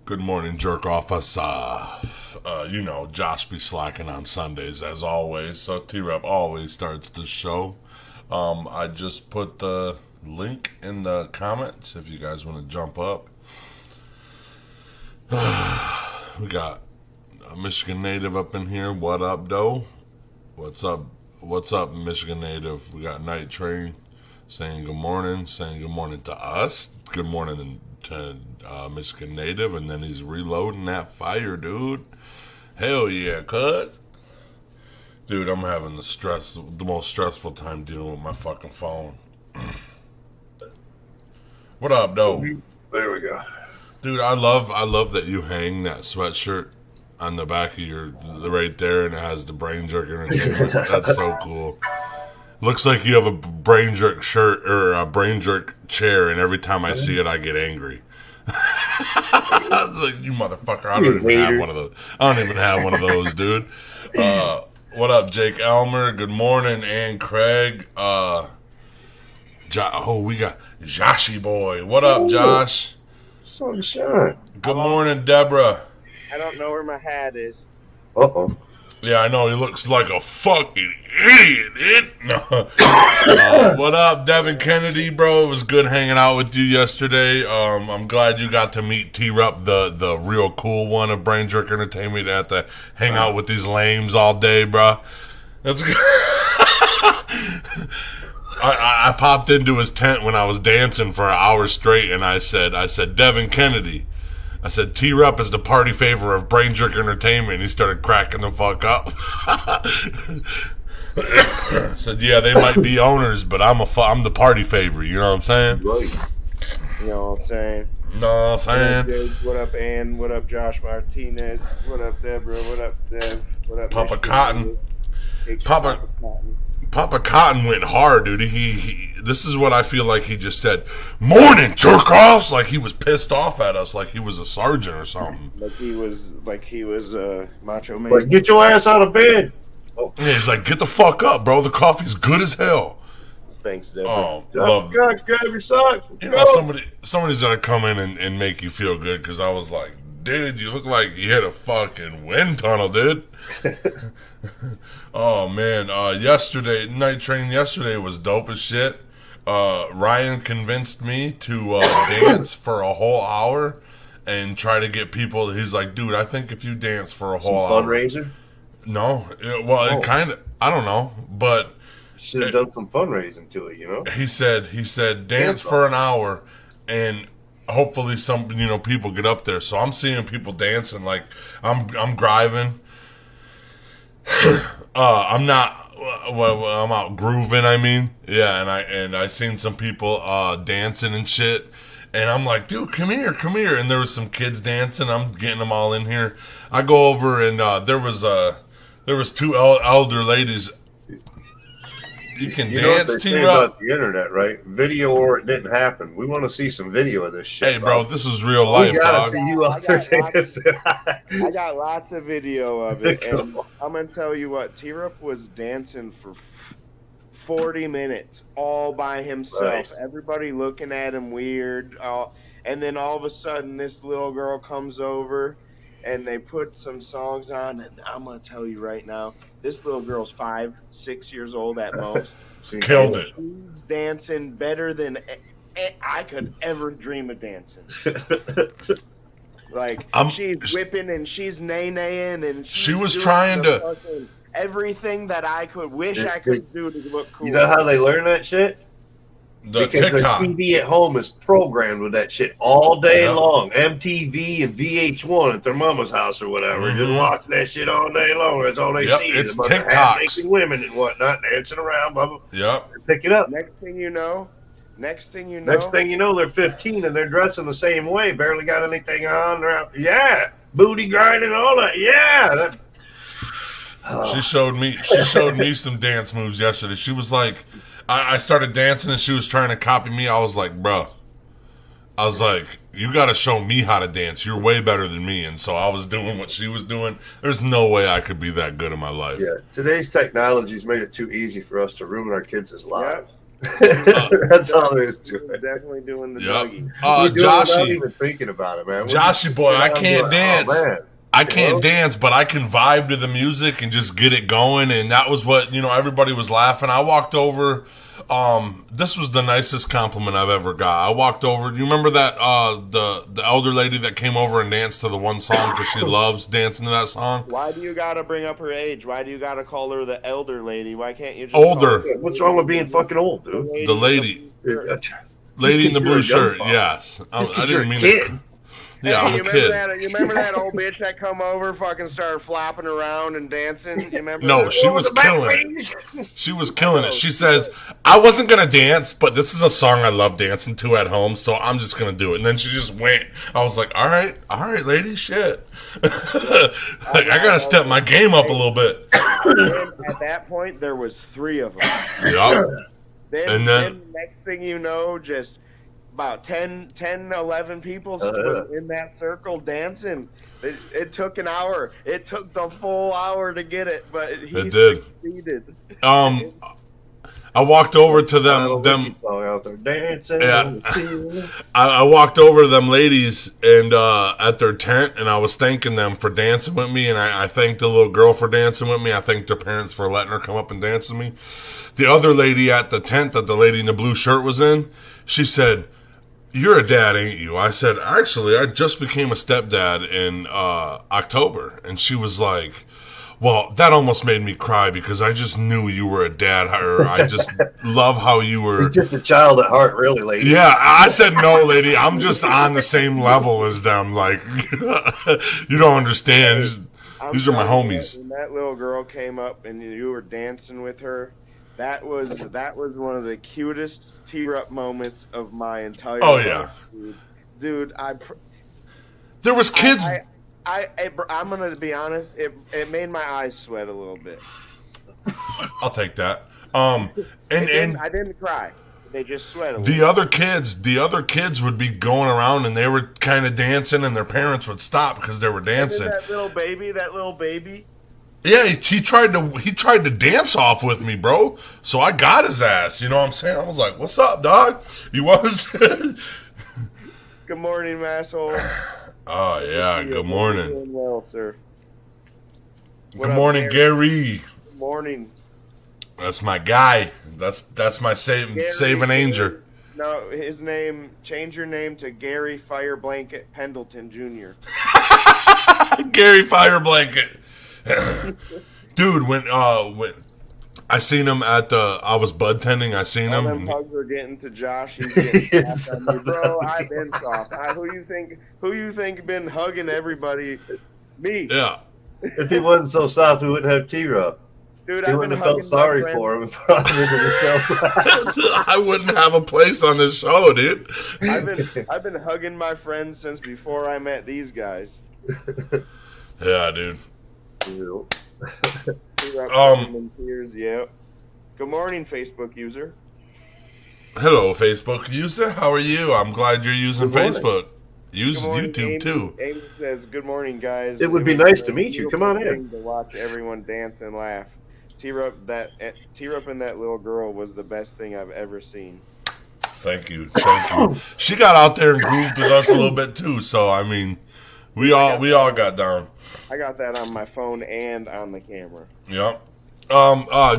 Good morning, jerk off us. Josh be slacking on Sundays as always. So T-Rep always starts the show. I just put the link in the comments if you guys want to jump up. We got a Michigan native up in here. What up, though? What's up? What's up, Michigan native? We got Night Train saying good morning to us. Good morning to Michigan native, and then he's reloading that fire, dude. Hell yeah, cuz. Dude, I'm having the most stressful time dealing with my fucking phone. What up, though? There we go. Dude, I love that you hang that sweatshirt on the back of your right there, and it has the brain jerk entertainment. That's so cool. Looks like you have a brain jerk shirt or a brain jerk chair, and every time I see it, I get angry. I was like, you motherfucker! I don't even have one of those. I don't even have one of those, dude. What up, Jake Elmer? Good morning, and Craig. We got Joshy boy. What up, Josh? Sunshine. Good morning, Deborah. I don't know where my hat is. Uh-oh. Yeah, I know. He looks like a fucking idiot, dude. No. What up, Devin Kennedy, bro? It was good hanging out with you yesterday. I'm glad you got to meet T-Rup, the real cool one of Brain Jerk Entertainment. You had to hang out with these lames all day, bro. That's good. I popped into his tent when I was dancing for an hour straight, and I said, Devin Kennedy. I said, T-Rup is the party favor of Brain Jerk Entertainment. He started cracking the fuck up. I said, yeah, they might be owners, but I'm the party favor. You know what I'm saying? Right. You know what I'm saying? Know what I'm saying? What up, Ann? What up, Josh Martinez? What up, Deborah? What up, Dev? What up, Papa Michigan? Cotton. Hey, Papa Cotton went hard, dude. This is what I feel like he just said. Morning, jerk-offs! Like he was pissed off at us, like he was a sergeant or something. Like he was Macho Man. Like, get your ass out of bed. Oh. Yeah, he's like, get the fuck up, bro. The coffee's good as hell. Thanks, Deborah. Oh, love it. God, grab your socks. You know, somebody's gonna come in and make you feel good, because I was like, dude, you look like you hit a fucking wind tunnel, dude. Oh man, Night Train yesterday was dope as shit. Ryan convinced me to dance for a whole hour and try to get people. He's like, dude, I think if you dance for a whole hour, fundraiser. No, it kind of, I don't know, but should have done some fundraising to it, you know. He said dance for an hour and hopefully some people get up there. So I'm seeing people dancing like I'm driving. I'm out grooving. I mean, yeah, and I seen some people dancing and shit, and I'm like, dude, come here, and there was some kids dancing. I'm getting them all in here. I go over and there was two elder ladies. You can dance, know what they say about the internet, right? Video or it didn't happen. We want to see some video of this shit. Hey, bro, this is real life, dog. I got lots of video of it, and I'm gonna tell you what. T-Rup was dancing for 40 minutes all by himself. Right. Everybody looking at him weird, and then all of a sudden, this little girl comes over. And they put some songs on, and I'm going to tell you right now, this little girl's 5, 6 years old at most. Killed it. She's dancing better than I could ever dream of dancing. She's whipping, and she's nay-naying, and she was trying to... Everything that I could wish I could do to look cool. You know how they learn that shit? Because TikTok. the TV at home is programmed with that shit all day long. MTV and VH1 at their mama's house or whatever. Mm-hmm. Just watching that shit all day long. That's all they see. It's TikToks. Half-naked women and whatnot dancing around. Blah, blah. Yep. They pick it up. Next thing you know, they're 15 and they're dressing the same way. Barely got anything on. Yeah. Booty grinding, all that. Yeah. She showed me some dance moves yesterday. She was like, I started dancing and she was trying to copy me. I was like, bro, you got to show me how to dance. You're way better than me. And so I was doing what she was doing. There's no way I could be that good in my life. Yeah, today's technology's made it too easy for us to ruin our kids' lives. That's all there is to it. Definitely doing the Yep. Dougie. Without Joshy, even thinking about it, man. Joshy boy, I can't dance. Oh, man. I can't dance, but I can vibe to the music and just get it going. And that was what, everybody was laughing. I walked over. This was the nicest compliment I've ever got. I walked over. You remember that the elder lady that came over and danced to the one song because she loves dancing to that song? Why do you gotta bring up her age? Why do you gotta call her the elder lady? Why can't you just Older? call her What's wrong with being fucking old, dude? The lady in the blue shirt. Yes, I didn't mean kid. it. Yeah, I'm a kid. You remember that old bitch that come over, fucking started flopping around and dancing? You remember? No, that? she was killing it. She was killing it. She says, I wasn't going to dance, but this is a song I love dancing to at home, so I'm just going to do it. And then she just went. I was like, all right, lady, shit. I got to step my game up a little bit. And at that point, there was 3 of them. Yeah. Then next thing you know, just about 10, 11 people was in that circle dancing. It took an hour. It took the full hour to get it, but he succeeded. I walked over to them out there dancing. Yeah. I walked over to them ladies and at their tent, and I was thanking them for dancing with me, and I thanked the little girl for dancing with me. I thanked their parents for letting her come up and dance with me. The other lady at the tent that the lady in the blue shirt was in, she said, "You're a dad, ain't you?" I said, "Actually, I just became a stepdad in October." And she was like, "Well, that almost made me cry because I just knew you were a dad. Or I just love how you were." You're just a child at heart, really, lady. Yeah, I said, "No, lady, I'm just on the same level as them. Like, you don't understand. These are my homies." When that little girl came up and you were dancing with her, that was one of the cutest tear-up moments of my entire life. Yeah. Dude, there was kids. I'm gonna be honest. It made my eyes sweat a little bit. I'll take that. And I didn't cry. They just sweat a little. The other kids would be going around and they were kind of dancing, and their parents would stop because they were dancing. That little baby. Yeah, he tried to dance off with me, bro. So I got his ass. You know what I'm saying? I was like, "What's up, dog?" He was. Good morning, asshole. Oh yeah, good morning. Doing well, sir. Good morning, Gary. Good morning. That's my guy. That's my saving angel. No, his name. Change your name to Gary Fire Blanket Pendleton Jr. Gary Fire Blanket. Dude, when I seen him I was bud tending. I seen him. Them hugs are getting to Josh. He's getting soft on me, bro. I've been soft. Who you think been hugging everybody? Me. Yeah. If he wasn't so soft, we wouldn't have T-Rup. Dude, I wouldn't have felt sorry for him. I wouldn't have a place on this show, dude. I've been hugging my friends since before I met these guys. Yeah, dude. Tears, yeah. Good morning, Facebook user. Hello, Facebook user. How are you? I'm glad you're using Facebook. Use YouTube too. Amy says, "Good morning, guys. It would be nice to meet you. Come on in." To watch everyone dance and laugh. T-Rup and that little girl was the best thing I've ever seen. Thank you. She got out there and grooved with us a little bit too. So I mean, we all got down. I got that on my phone and on the camera. Yep.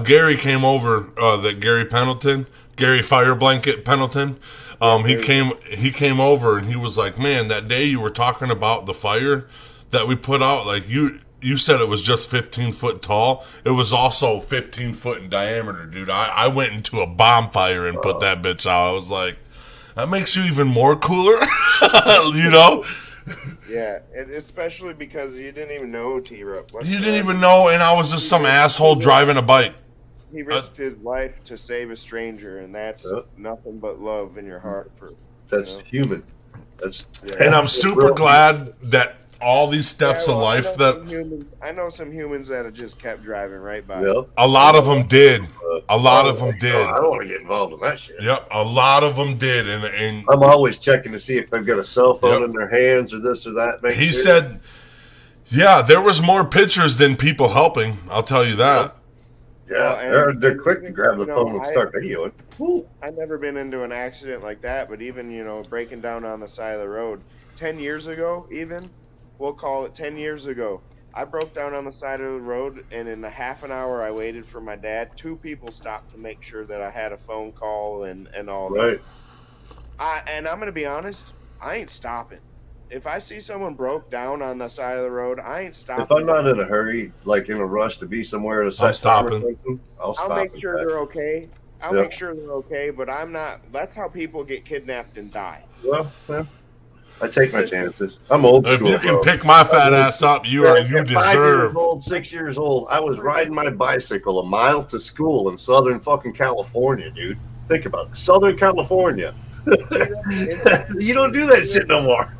Gary came over. That Gary Fire Blanket Pendleton. He came over and he was like, "Man, that day you were talking about the fire that we put out, like you said it was just 15 foot tall. It was also 15 foot in diameter, dude. I went into a bonfire and put that bitch out. I was like, that makes you even more cooler, you know." Yeah, especially because you didn't even know T-Rup. You didn't even know, and I was just some asshole driving a bike. He risked his life to save a stranger, and that's nothing but love in your heart. That's human. And I'm super glad that all these steps of life I know some humans that have just kept driving right by. Yeah. A lot of them did. I don't want to get involved in that shit. Yep, a lot of them did, and I'm always checking to see if they've got a cell phone in their hands or this or that. He said, "Yeah, there was more pictures than people helping. I'll tell you that." Yeah, they're quick to grab the phone and start videoing. I've never been into an accident like that, but even, breaking down on the side of the road 10 years ago, even, we'll call it 10 years ago, I broke down on the side of the road, and in the half an hour I waited for my dad, 2 people stopped to make sure that I had a phone call and all Right. that. And I'm going to be honest, I ain't stopping. If I see someone broke down on the side of the road, I ain't stopping. If I'm not in a hurry, like in a rush to be somewhere at a set time or something, I'll stop. I'll make sure they're okay. I'll make sure they're okay, but I'm not. That's how people get kidnapped and die. Well, I take my chances. I'm old school. If you can pick my fat ass up, you deserve. 5 years old, 6 years old. I was riding my bicycle a mile to school in Southern fucking California, dude. Think about it. Southern California. You don't do that shit no more.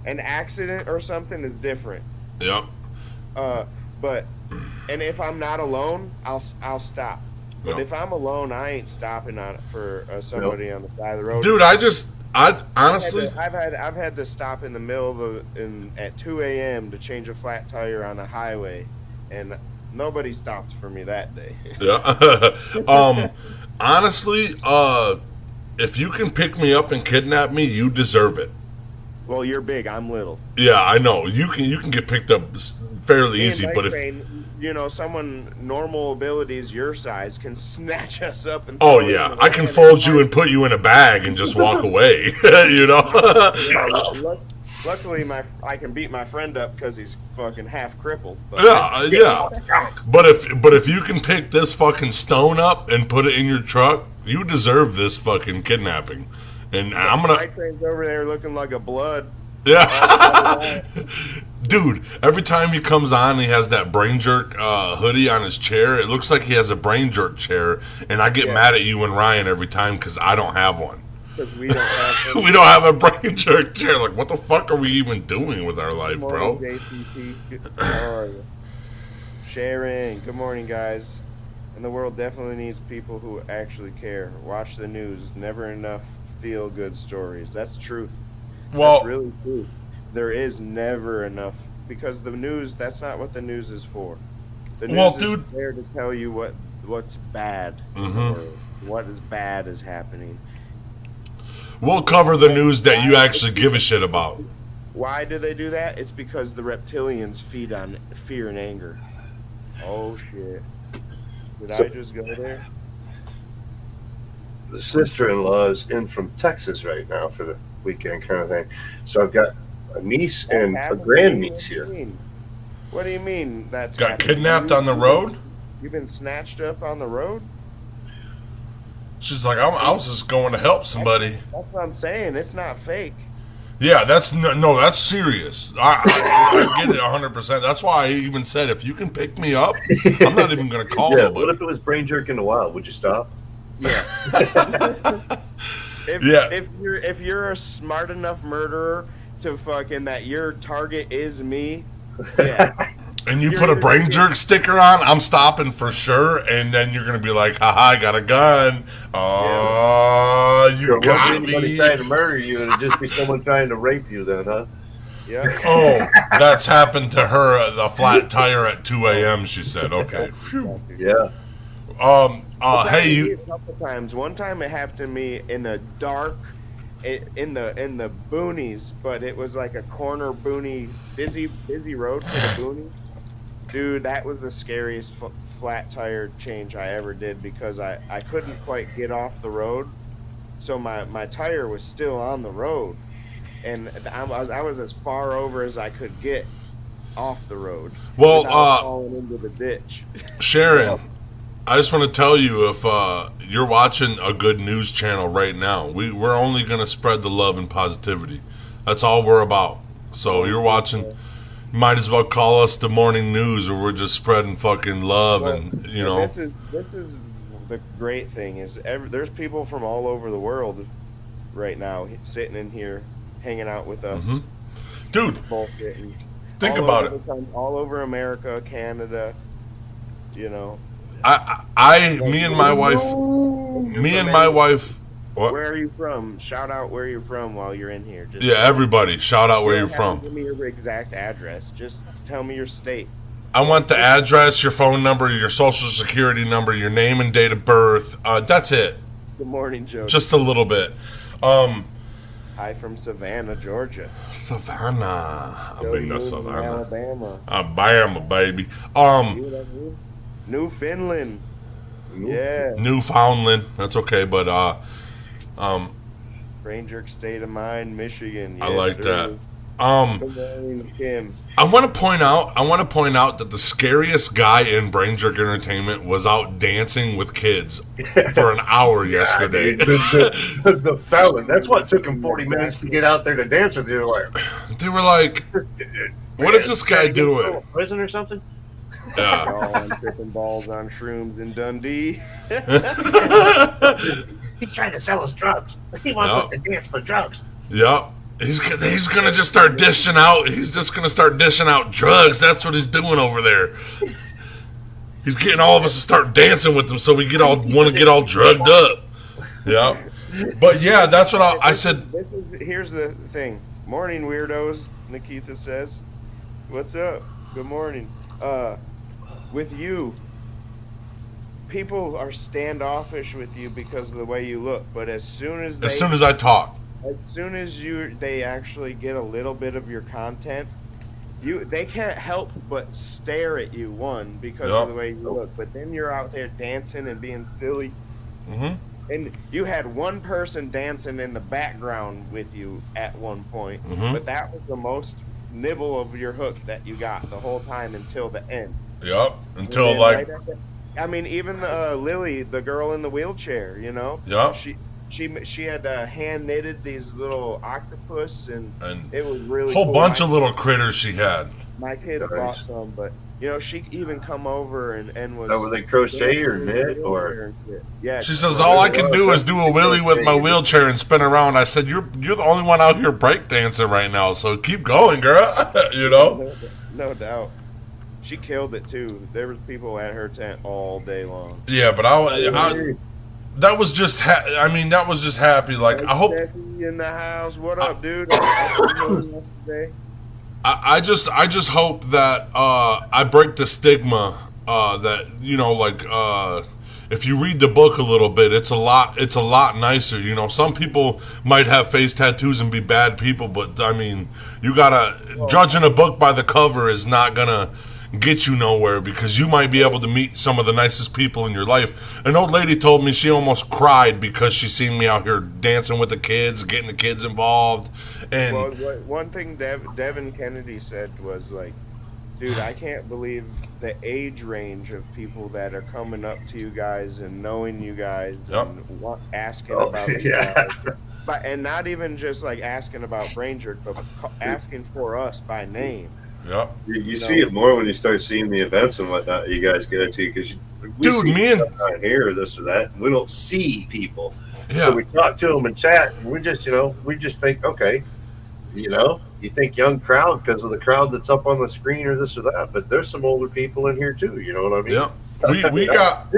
An accident or something is different. Yep. And if I'm not alone, I'll stop. But if I'm alone, I ain't stopping on it for somebody on the side of the road. Dude, I honestly, I've had to stop in the middle of at 2 a.m. to change a flat tire on a highway, and nobody stopped for me that day. Yeah. Honestly, if you can pick me up and kidnap me, you deserve it. Well, you're big. I'm little. Yeah, I know. You can get picked up fairly easy, but if someone normal abilities your size can snatch us up and I can fold you and put you in a bag and just walk away. Luckily, I can beat my friend up because he's fucking half crippled. But. Yeah. But if you can pick this fucking stone up and put it in your truck, you deserve this fucking kidnapping. And I'm gonna. My train's over there looking like a blood. Yeah. Dude, every time he comes on, he has that brain jerk hoodie on his chair. It looks like he has a brain jerk chair, and I get mad at you and Ryan every time because I don't have one. Because we don't have we don't have a brain jerk chair. Like, what the fuck are we even doing with our life, bro? How are you? Sharon, good morning, guys. And the world definitely needs people who actually care. Watch the news. Never enough feel-good stories. That's truth. Well, that's really true. There is never enough, because the news, that's not what the news is for. The news is there to tell you what's bad in the world. What is bad is happening. We'll cover the news that you actually give a shit about. Why do they do that? It's because the reptilians feed on fear and anger. Oh shit. Did I just go there? The sister-in-law is in from Texas right now for the weekend kind of thing. So I've got a niece and a grandniece here. What do you mean that's got kidnapped on the road? You've been snatched up on the road? She's like, I was just going to help somebody. That's what I'm saying. It's not fake. Yeah, that's serious. I get it 100%. That's why I even said, if you can pick me up, I'm not even going to call nobody. What if it was brain jerk in the wild? Would you stop? Yeah. If you're a smart enough murderer to fucking that your target is me, yeah. And you put a brain jerk sticker on, I'm stopping for sure. And then you're going to be like, haha, I got a gun. You got me. Anybody trying to murder you, it'd just be someone trying to rape you then, huh? Yeah. Oh, that's happened to her, the flat tire at 2 a.m., she said. Okay. Yeah. Hey, you. A couple times. One time it happened to me in the dark, in the boonies, but it was like a corner boony, busy road for the boonies. Dude, that was the scariest flat tire change I ever did, because I couldn't quite get off the road, so my tire was still on the road, and I was as far over as I could get off the road. Well, falling into the ditch. Sharon, I just want to tell you, if you're watching a good news channel right now, we're only going to spread the love and positivity. That's all we're about. So you're watching, you might as well call us the morning news, where we're just spreading fucking love. And this is the great thing is there's people from all over the world right now sitting in here hanging out with us. Dude, bullshitting. Think about it. All over America, Canada, me and my wife. What? Where are you from? Shout out where you're from while you're in here. Everybody, shout out where you're from. Give me your exact address. Just tell me your state. I want the address, your phone number, your social security number, your name and date of birth. That's it. Good morning, Joe. Just a little bit. Hi from Savannah, Georgia. Savannah. I've been to Savannah. Alabama. Alabama, baby. You know what I mean? Newfoundland. Yeah. Newfoundland. That's okay, but Brain-jerk state of mind, Michigan. I like sir. that. Good morning, Kim. I want to point out that the scariest guy in Brain Jerk Entertainment was out dancing with kids for an hour yesterday. The felon. That's what took him 40 minutes to get out there to dance with you. They were like, what is this guy doing? Prison or something? Yeah. Y'all on tripping balls on shrooms in Dundee. He's trying to sell us drugs. He wants us to dance for drugs. Yep. He's gonna just start dishing out. He's just gonna start dishing out drugs. That's what he's doing over there. He's getting all of us to start dancing with him, so we want to get all drugged up. Yeah. But yeah, that's what I said. Here's the thing. Morning, weirdos. Nikita says, "What's up? Good morning." With you, people are standoffish with you because of the way you look. But as soon as I talk. As soon as they actually get a little bit of your content, they can't help but stare at you, one, because of the way you look, but then you're out there dancing and being silly. Mm-hmm. And you had one person dancing in the background with you at one point, but that was the most nibble of your hook that you got the whole time until the end. Yep. Until even Lily, the girl in the wheelchair, you know? Yep. She had hand knitted these little octopus, and it was really whole cool. bunch of little critters she had. My kids bought some, but she even come over and was. Oh, were they crochet or knit or? Yeah. She says all I can do is do a wheelie with my wheelchair and spin around. I said you're the only one out here breakdancing right now, so keep going, girl. You know. No doubt. She killed it too. There was people at her tent all day long. Yeah, but that was just happy. Like I hope in the house. What up, dude? I just hope that I break the stigma that if you read the book a little bit, it's a lot nicer. You know, some people might have face tattoos and be bad people, but I mean, judging a book by the cover is not gonna get you nowhere, because you might be able to meet some of the nicest people in your life. An old lady told me she almost cried because she seen me out here dancing with the kids, getting the kids involved. And one thing Devin Kennedy said was like, dude, I can't believe the age range of people that are coming up to you guys and knowing you guys and asking about you guys. But, and not even just like asking about Brain Jerk, but asking for us by name. Yeah, you see it more when you start seeing the events and whatnot you guys go to, because me and here or this or that, and we don't see people. Yeah. So we talk to them and chat, and we just think, okay, you think young crowd because of the crowd that's up on the screen or this or that, but there's some older people in here too. You know what I mean? Yeah.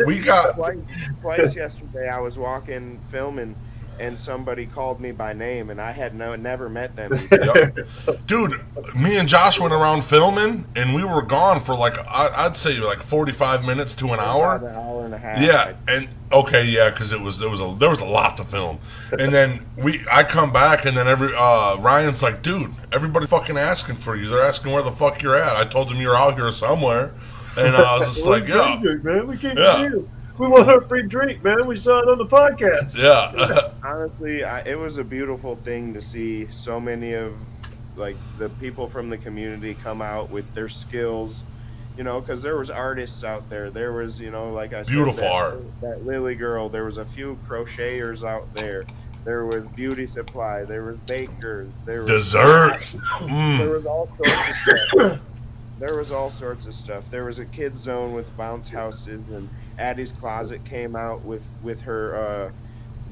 We got twice yesterday. I was walking filming, and somebody called me by name, and I had never met them. Dude, me and Josh went around filming, and we were gone for I'd say 45 minutes to an hour. About an hour and a half. Yeah, and because there was a lot to film, and then I come back, and then Ryan's like, dude, everybody fucking asking for you. They're asking where the fuck you're at. I told them you're out here somewhere, and I was just like, yeah, man, we came to you. We want our free drink, man. We saw it on the podcast. Yeah. Honestly, it was a beautiful thing to see so many of the people from the community come out with their skills, because there was artists out there. There was, like I said, beautiful art. That Lily girl. There was a few crocheters out there. There was beauty supply. There was bakers. There was desserts. There was all sorts of stuff. There was a kids zone with bounce houses, and Addie's Closet came out with her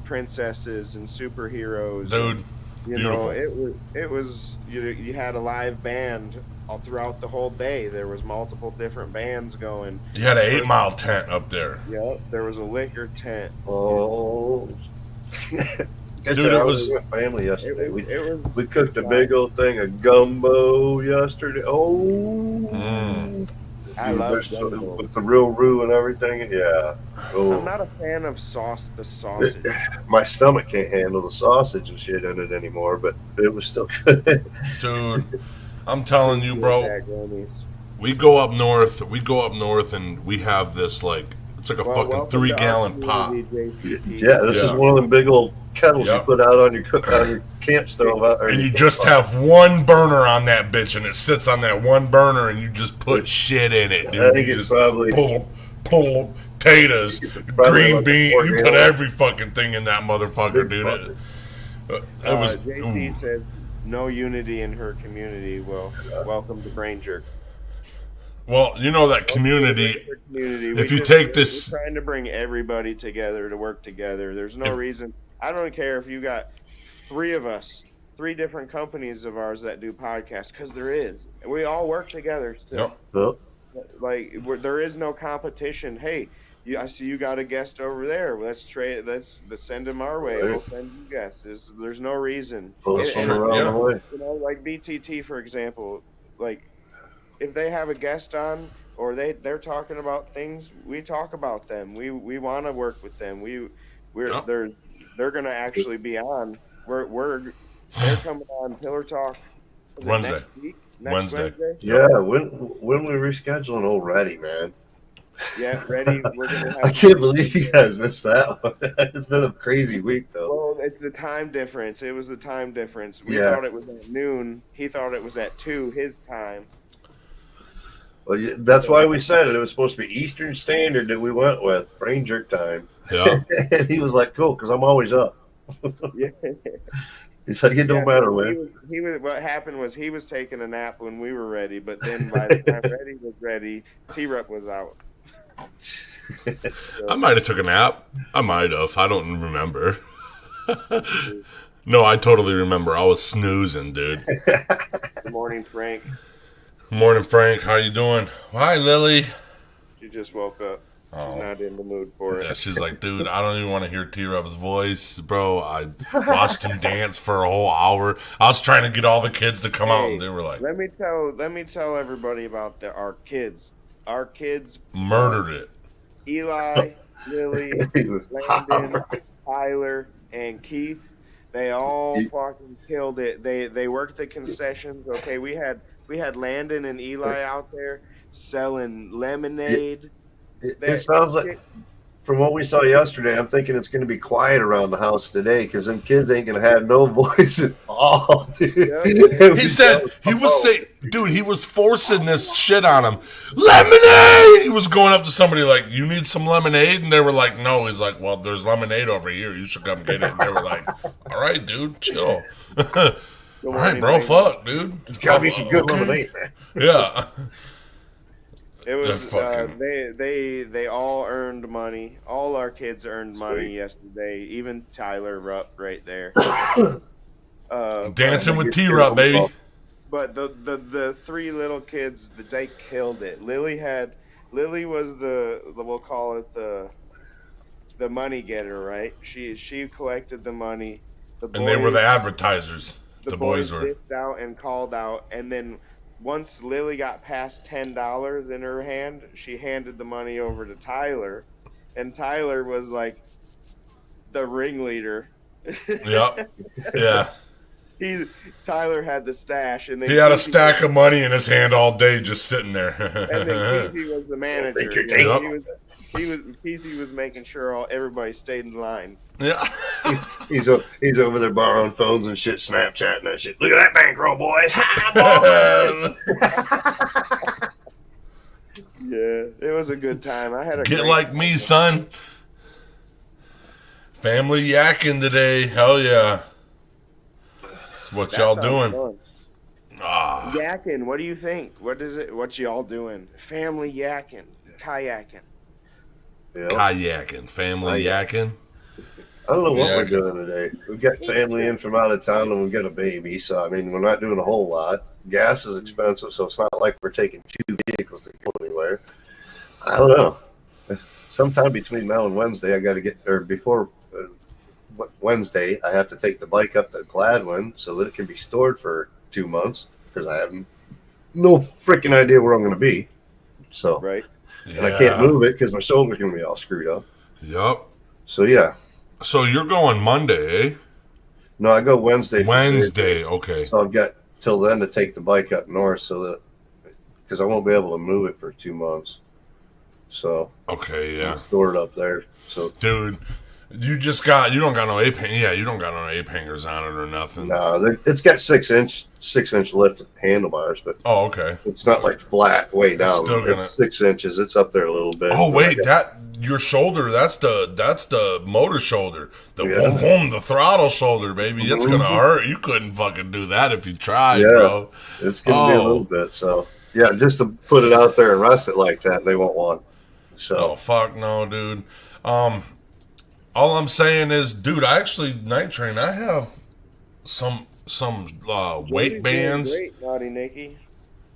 princesses and superheroes. Dude, beautiful. It was you had a live band all throughout the whole day. There was multiple different bands going. You had an 8 Mile tent up there. Yep, there was a liquor tent. Oh. Dude, it was family yesterday. We cooked a big old thing of gumbo yesterday. Oh, I love gumbo. With the real roux and everything. Yeah. Oh. I'm not a fan of the sausage. My stomach can't handle the sausage and shit in it anymore, but it was still good. Dude, I'm telling you, bro. We go up north, and we have this it's like a fucking 3-gallon pot. Yeah, this is one of them big old kettles you put out on your camp stove. And you just have one burner on that bitch, and it sits on that one burner, and you just put shit in it, dude. I think it's probably pull potatoes, green bean. You put every fucking thing in that motherfucker, dude. It was. JT said, "No unity in her community." Well, welcome to Brain Jerk. Well, you know that community. If you take this, we're trying to bring everybody together to work together. There's no reason. I don't care if you got 3 of us, 3 different companies of ours that do podcasts, because there is. We all work together still. Yep. Like there is no competition. Hey, I see you got a guest over there. Let's trade. Let's send him our way. We'll send you guests. There's no reason. The way. Like BTT, for example, like. If they have a guest on or they're talking about things, we talk about them. We want to work with them. They're going to actually be on. They're coming on Pillar Talk Wednesday. Next week? Wednesday. Yeah, when we rescheduling already, man. Yeah, ready. We're gonna have I can't believe you guys missed that one. It's been a crazy week, though. Well, it's the time difference. It was the time difference. We thought it was at noon. He thought it was at 2 his time. Well, that's why we said it. It was supposed to be Eastern Standard that we went with, Brain Jerk time. Yeah. And he was like, cool, because I'm always up. Yeah. He's like, it don't matter when. What happened was he was taking a nap when we were ready, but then by the time Reddy was ready, T-Rup was out. I might have took a nap. I might have. I don't remember. No, I totally remember. I was snoozing, dude. Good morning, Frank. Morning, Frank. How you doing? Hi, Lily. She just woke up. She's not in the mood for it. Yeah, she's like, dude, I don't even want to hear T-Rup's voice, bro. I watched him dance for a whole hour. I was trying to get all the kids to come out, and they were like, let me tell everybody about our kids. Our kids murdered it. Eli, Lily, Landon, Tyler, and Keith. They all fucking killed it. They worked the concessions. Okay, we had Landon and Eli out there selling lemonade. It sounds like, from what we saw yesterday, I'm thinking it's going to be quiet around the house today because them kids ain't going to have no voice at all, dude. Yeah. He was forcing this shit on him. Lemonade! He was going up to somebody like, you need some lemonade? And they were like, no. He's like, well, there's lemonade over here. You should come get it. And they were like, all right, dude, chill. All right, bro, fuck, dude. It's got to be some good lemonade, man. Yeah. It was they all earned money. All our kids earned money yesterday. Even Tyler Rupp right there. Dancing with T-Rupp, baby. But the 3 little kids, they killed it. Lily was the we'll call it the money getter, right? She collected the money. And they were the advertisers. The boys were dipped out and called out, and then once Lily got past $10 in her hand, she handed the money over to Tyler, and Tyler was like the ringleader. Yep. Yeah. Tyler had the stash, and he had a stack of money in his hand all day, just sitting there. And then Keithy was the manager. Keithy was making sure everybody stayed in line. Yeah. He's over there borrowing phones and shit, Snapchatting that shit. Look at that bankroll, boys. Yeah, it was a good time. I had a get like me, son. Family yakking today. Hell yeah. So what y'all doing? Yakking. What do you think? What is it? What y'all doing? Family yakking, kayaking. Yep. Kayaking, family yakking. I don't know what we're doing today. We've got family in from out of town and we've got a baby. So, I mean, we're not doing a whole lot. Gas is expensive, so it's not like we're taking 2 vehicles to go anywhere. I don't know. Sometime between now and Wednesday, before Wednesday, I have to take the bike up to Gladwin so that it can be stored for 2 months because I have no freaking idea where I'm going to be. So, Right. and I can't move it because my shoulder's gonna be all screwed up. Yep. So yeah. So you're going Monday, eh? No, I go Wednesday. Wednesday, okay. So I've got till then to take the bike up north, so that because I won't be able to move it for 2 months. So okay, yeah, store it up there. So dude, you don't got no ape. Yeah, you don't got no ape hangers on it or nothing. No, it's got 6-inch lift handlebars, but okay, it's not like flat way down. It's still gonna 6 inches. It's up there a little bit. Oh wait, your shoulder. That's the motor shoulder. The throttle shoulder, baby. It's gonna hurt. You couldn't fucking do that if you tried, bro. It's gonna be a little bit. So yeah, just to put it out there and rest it like that, they won't want. So fuck no, dude. All I'm saying is, dude, Night Train. I have some weight bands. Great, Naughty Nicky.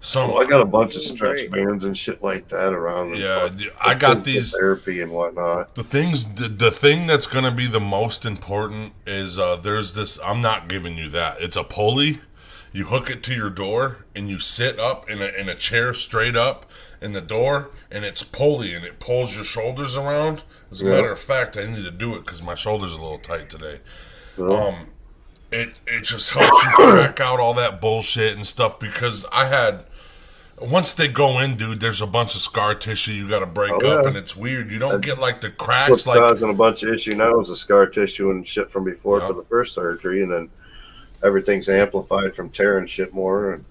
I got a bunch of stretch bands and shit like that around. Yeah, I got these therapy and whatnot. The thing that's going to be the most important is there's this. I'm not giving you that. It's a pulley. You hook it to your door and you sit up in a chair straight up in the door, and it's pulley and it pulls your shoulders around. As a matter of fact, I need to do it because my shoulder's a little tight today. It just helps you crack out all that bullshit and stuff because once they go in, dude, there's a bunch of scar tissue you got to break up, and it's weird. You don't get like the cracks. What's causing a bunch of issue now is the scar tissue and shit from before for the first surgery, and then everything's amplified from tearing shit more. And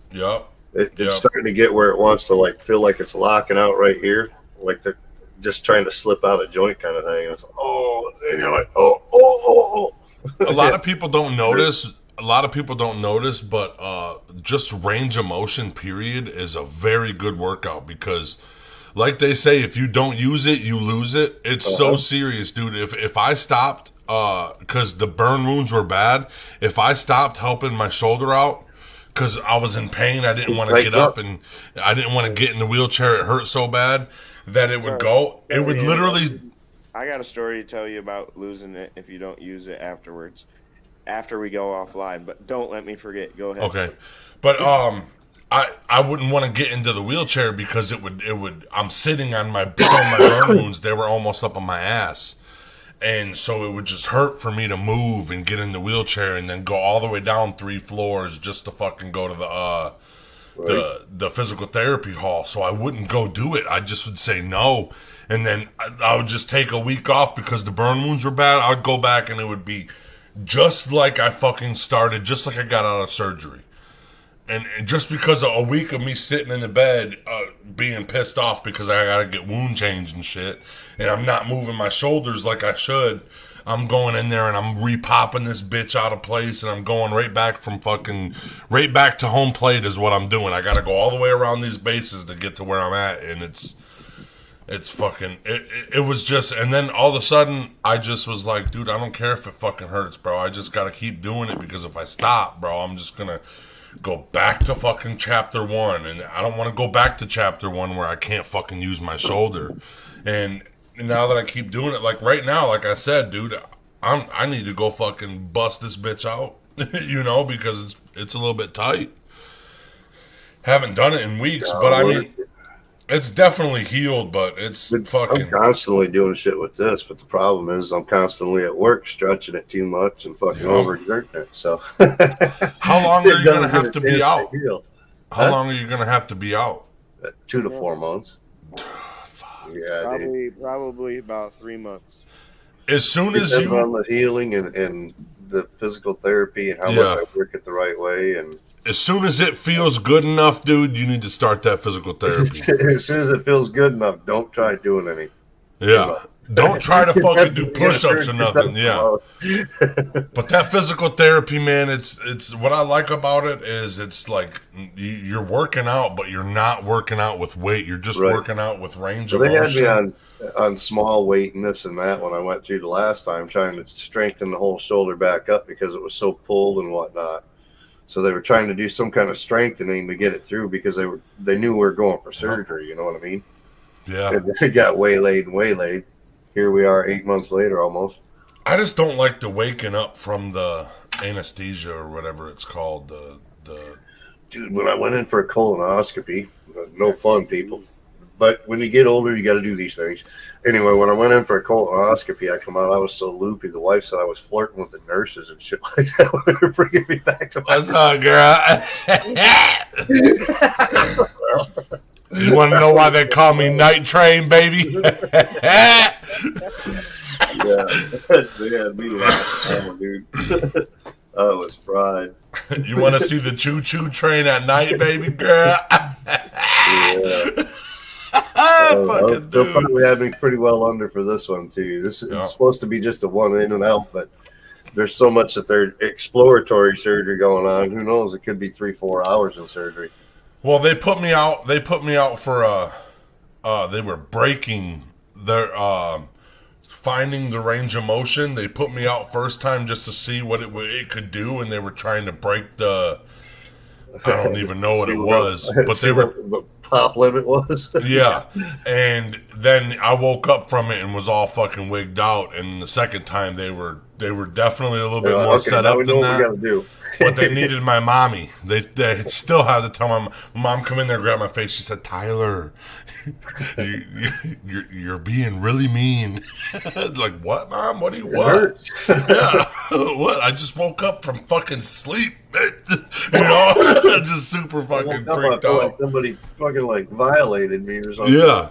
it's starting to get where it wants to like feel like it's locking out right here, like they're just trying to slip out a joint kind of thing. And it's and you're like, A lot of people don't notice. But just range of motion, period, is a very good workout because, like they say, if you don't use it, you lose it. It's so serious, dude. If I stopped, because the burn wounds were bad, if I stopped helping my shoulder out, because I was in pain, I didn't want to get up and I didn't want to get in the wheelchair. It hurt so bad that it would go. It would literally. I got a story to tell you about losing it if you don't use it afterwards. After we go offline, but don't let me forget. Go ahead. Okay, but I wouldn't want to get into the wheelchair because it would. I'm sitting on some of my burn wounds. They were almost up on my ass, and so it would just hurt for me to move and get in the wheelchair and then go all the way down 3 floors just to fucking go to the physical therapy hall. So I wouldn't go do it. I just would say no, and then I would just take a week off because the burn wounds were bad. I'd go back and it would be just like I fucking started, just like I got out of surgery. And just because of a week of me sitting in the bed being pissed off because I gotta get wound changed and shit, and I'm not moving my shoulders like I should, I'm going in there and I'm repopping this bitch out of place, and I'm going right back to home plate is what I'm doing. I gotta go all the way around these bases to get to where I'm at, and it's fucking, it was just, and then all of a sudden, I just was like, dude, I don't care if it fucking hurts, bro. I just gotta keep doing it because if I stop, bro, I'm just gonna go back to fucking chapter 1, and I don't want to go back to chapter 1 where I can't fucking use my shoulder. And now that I keep doing it, like right now, like I said, dude, I need to go fucking bust this bitch out, because it's a little bit tight. Haven't done it in weeks, but I mean, it's definitely healed, but it's fucking... I'm constantly doing shit with this, but the problem is I'm constantly at work stretching it too much and fucking overexerting it, so... How long are you going to have to be out? How long are you going to have to be out? 2 to 4 months. Yeah, probably about 3 months. As soon as you... on the healing and the physical therapy and how much I work it the right way, and... As soon as it feels good enough, dude, you need to start that physical therapy. As soon as it feels good enough, don't try doing any. Yeah. Don't try to fucking do push-ups or nothing. Yeah. But that physical therapy, man, it's what I like about it is it's like you're working out, but you're not working out with weight. You're just working out with range of motion. They had me on small weight and this and that when I went through the last time, trying to strengthen the whole shoulder back up because it was so pulled and whatnot. So they were trying to do some kind of strengthening to get it through because they knew we were going for surgery. You know what I mean? Yeah. And they got waylaid. Here we are 8 months later almost. I just don't like the waking up from the anesthesia or whatever it's called. The Dude, when I went in for a colonoscopy, no fun, people. But when you get older, you got to do these things. Anyway, when I went in for a colonoscopy, I come out, I was so loopy. The wife said I was flirting with the nurses and shit like that when they were bringing me back to my What's up, girl? You want to know why they call me Night Train, baby? Yeah, me laughing, dude. I was fried. You want to see the choo-choo train at night, baby girl? Yeah. They'll probably have me pretty well under for this one too. This is supposed to be just a one in and out, but there's so much that there's exploratory surgery going on. Who knows? It could be 3-4 hours in surgery. Well, they put me out. They put me out for they were breaking their finding the range of motion. They put me out first time just to see what it could do, and they were trying to break the. I don't even know what it was, but they were. The pop limit was. Yeah, and then I woke up from it and was all fucking wigged out. And the second time they were definitely a little bit more set up than that. But they needed my mommy. They still had to tell my mom come in there, grab my face. She said, "Tyler, you're being really mean." Like, what, Mom? What do you want? Yeah, what? I just woke up from fucking sleep. You know, just super fucking freaked out. Like somebody fucking like violated me or something. Yeah.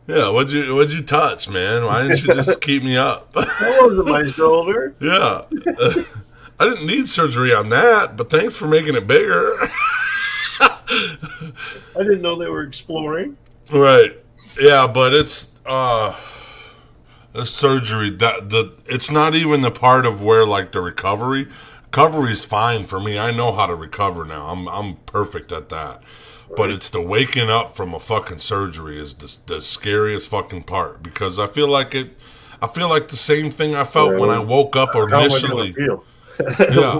Yeah, what'd you touch, man? Why didn't you just keep me up? That wasn't my shoulder. Yeah. I didn't need surgery on that, but thanks for making it bigger. I didn't know they were exploring. Right. Yeah, but it's the surgery it's not even the part of where like the recovery. Recovery's fine for me. I know how to recover now. I'm perfect at that. But it's the waking up from a fucking surgery is the scariest fucking part, because I feel like the same thing I felt when I woke up initially. Yeah.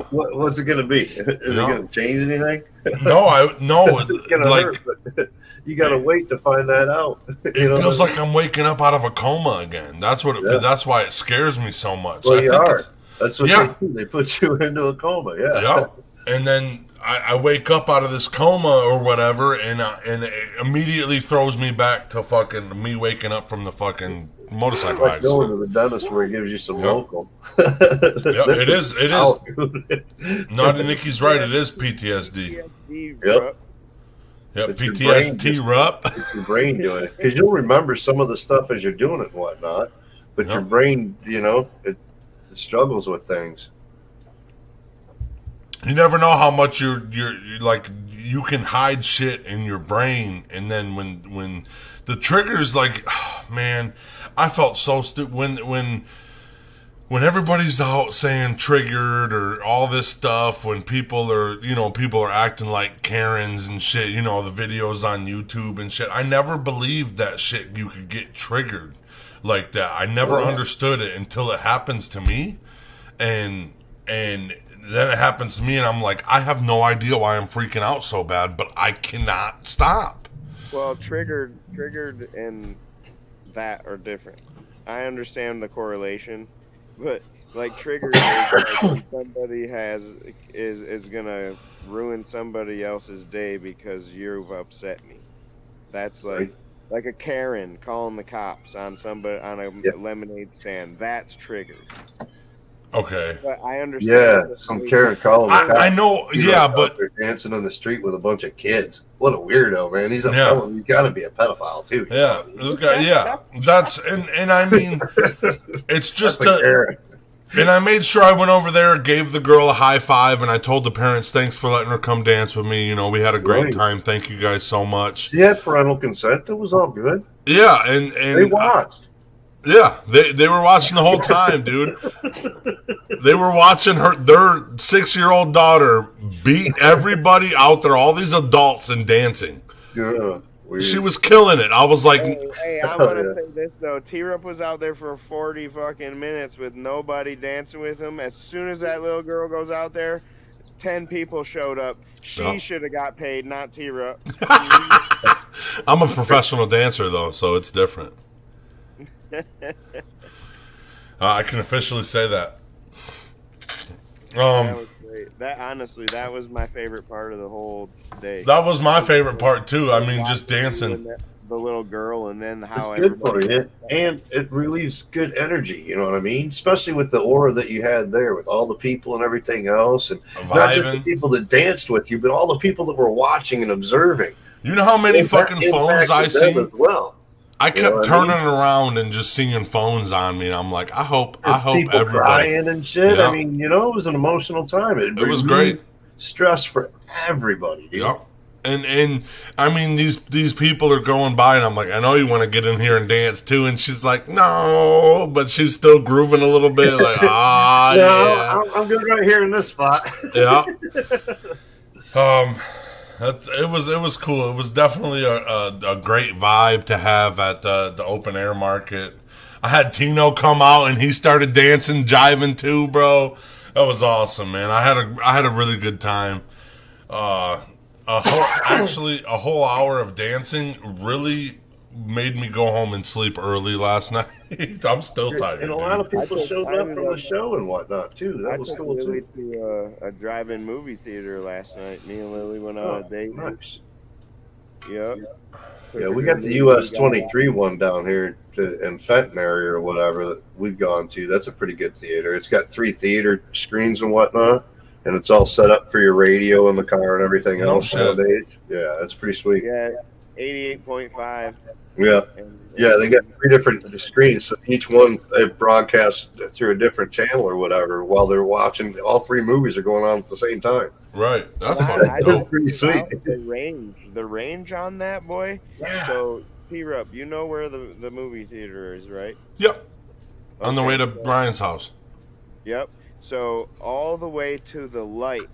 What's it going to be? Is it going to change anything? No. It's going to hurt, but you got to wait to find that out. It feels like I'm waking up out of a coma again. That's what that's why it scares me so much. Well, you are. That's what they do. They put you into a coma. Yeah. And then I wake up out of this coma or whatever, and it immediately throws me back to fucking me waking up from the fucking motorcycle like accident. Going to the dentist where he gives you some local. It is. Naughty Nikki's right. It is PTSD. Yep. Yep. PTSD, Rup. It's your brain doing it, because you'll remember some of the stuff as you're doing it and whatnot, but your brain, it struggles with things. You never know how much you're like you can hide shit in your brain, and then when the triggers, like, oh, man, I felt so stupid when everybody's out saying triggered or all this stuff, when people are acting like Karens and shit, the videos on YouTube and shit. I never believed that shit you could get triggered like that. I never understood it until it happens to me, and then it happens to me, and I'm like, I have no idea why I'm freaking out so bad, but I cannot stop. Well, triggered and that are different. I understand the correlation, but like triggered is like somebody is gonna ruin somebody else's day because you've upset me. That's like a Karen calling the cops on somebody on a lemonade stand. That's triggered. Okay. But I understand. Yeah, some Karen calling. I know. Yeah, but they're dancing on the street with a bunch of kids. What a weirdo, man! He's a felon. He's got to be a pedophile too. Yeah, that's and I mean, it's just And I made sure I went over there, gave the girl a high five, and I told the parents, "Thanks for letting her come dance with me. We had a great time. Thank you guys so much." She had parental consent. It was all good. Yeah, and they watched. They were watching the whole time, dude. They were watching their 6-year-old daughter beat everybody out there, all these adults, and dancing. Yeah, weird. She was killing it. I was like, "Hey, I want to say this though. T-Rup was out there for 40 fucking minutes with nobody dancing with him. As soon as that little girl goes out there, 10 people showed up. She should have got paid, not T-Rup." I'm a professional dancer though, so it's different. I can officially say that. That was great. That was my favorite part of the whole day. That was my favorite part too. I mean, just dancing. the little girl, and then how It's good for everybody. you, and it relieves good energy. You know what I mean? Especially with the aura that you had there, with all the people and everything else, and not just the Vibing. people that danced with you, but all the people that were watching and observing. You know how many fucking phones I impacted them seen? as well. I You know kept what I turning mean? around and just seeing phones on me, and I'm like, I hope People everybody. crying and shit. Yeah. I mean, you know, it was an emotional time. It was great. Stress for everybody, dude. Yep. And I mean these people are going by, and I'm like, I know you want to get in here and dance too, and she's like, no, but she's still grooving a little bit, like, No, yeah, I'm good right here in this spot. yeah. It was cool. It was definitely a great vibe to have at the open air market. I had Tino come out and he started dancing, jiving too, bro. That was awesome, man. I had a really good time. A whole hour of dancing really made me go home and sleep early last night. I'm still tired. And a lot of people I took showed up time from to- the show and whatnot too. That I was took cool Lily too. to a drive-in movie theater last night. Me and Lily went on a date. Nice. Yep. Yeah, we got the US 23 one down here in Fenton area or whatever that we've gone to. That's a pretty good theater. It's got 3 theater screens and whatnot, and it's all set up for your radio in the car and everything No else shit. nowadays. Yeah, that's pretty sweet. Yeah, 88.5. Yeah. Yeah, they got 3 different screens, so each one they broadcast through a different channel or whatever while they're watching. All 3 movies are going on at the same time. Right. That's I- fucking I That's dope. pretty sweet. The range on that, boy. Yeah. So, T-Rup, you know where the movie theater is, right? Yep. On the Okay, way to so- Brian's house. Yep. So all the way to the light.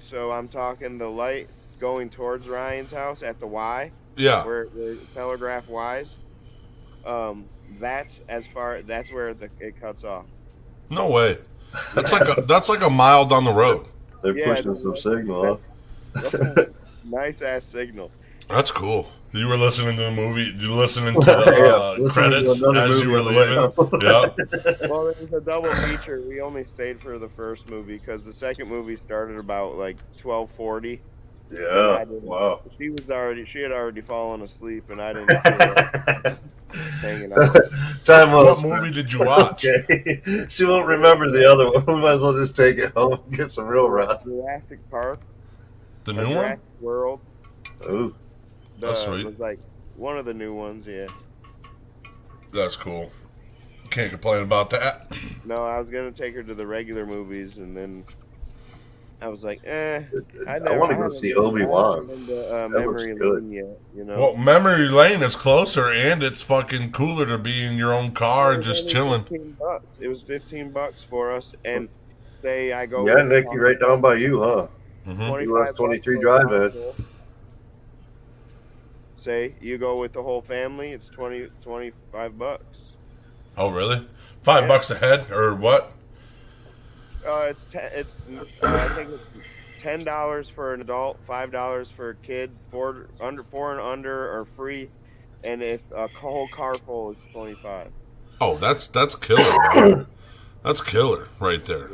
So I'm talking the light going towards Ryan's house at the Y, Yeah. where the telegraph Y's. That's where it cuts off. No way. That's like a mile down the road. They're Yeah, pushing some signal. That's a nice ass signal. That's cool. You were listening to the movie. You listening to Yeah, the listening to credits another as you movie were on the way leaving. out. Yeah. Well, it was a double feature. We only stayed for the first movie because the second movie started about like 12:40. Yeah. Wow. She had already fallen asleep, and I didn't feel like hanging out. Time well What spent. movie did you watch? Okay. She won't remember the other one. We might as well just take it home and get some real rest. Jurassic Park, The new Jurassic one? World. Ooh. That's sweet. Was like one of the new ones. Yeah. That's cool. Can't complain about that. No, I was gonna take her to the regular movies, and then I was like, I want to go see Obi-Wan. That looks Memory good. Lane yet, you know. Well, Memory Lane is closer, and it's fucking cooler to be in your own car, It was just only chilling. $15. It was $15 for us, and say I go. Yeah, Nicky, right down by you, huh? Hmm. 25 23 bucks for a drive-in. console. Say you go with the whole family, it's 25 bucks. Oh, really? $5 a head, or what? I think it's $10 for an adult, $5 for a kid, four and under are free, and if a whole car full is 25. Oh, that's killer, bro. That's killer right there.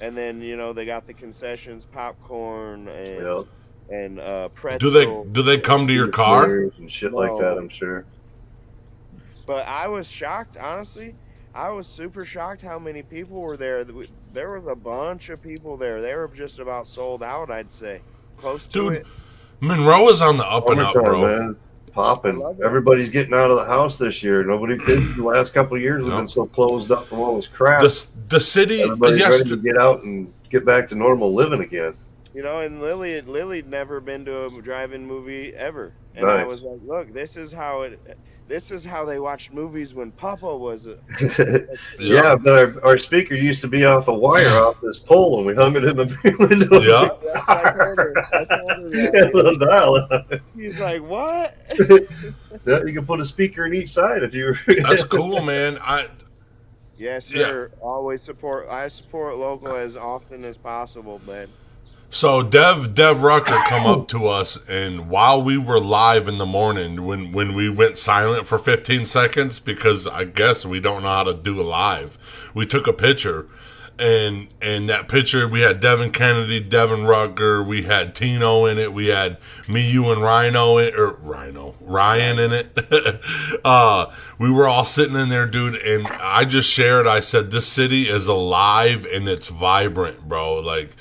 And then they got the concessions, popcorn, and Yep. and pretzel. Do they come to your car? And shit like that, I'm sure. But I was shocked, honestly. I was super shocked how many people were there. There was a bunch of people there. They were just about sold out, I'd say. Close to Dude, it. Monroe is on the up and up, Summertime, bro. man. Popping. I love it. Everybody's getting out of the house this year. Nobody did. The last couple of years we've Yep. been so closed up from all this crap. The city, Everybody's yes, ready to get out and get back to normal living again. And Lily'd never been to a drive-in movie ever. And I Nice. was like, look, this is how they watched movies when Papa was Yeah, but our speaker used to be off a wire off this pole, and we hung it in the window. Yeah. I told her Yeah, that. those dial. She's like, what? Yeah, you can put a speaker in each side if you. That's cool, man. Yes, sir. I support local as often as possible, man. So Dev Rucker come up to us, and while we were live in the morning, when we went silent for 15 seconds, because I guess we don't know how to do a live, we took a picture, and that picture, we had Devin Kennedy, Devin Rucker, we had Tino in it, we had me, you, and Ryan in it. We were all sitting in there, dude, and I just shared, I said, this city is alive and it's vibrant, bro. Like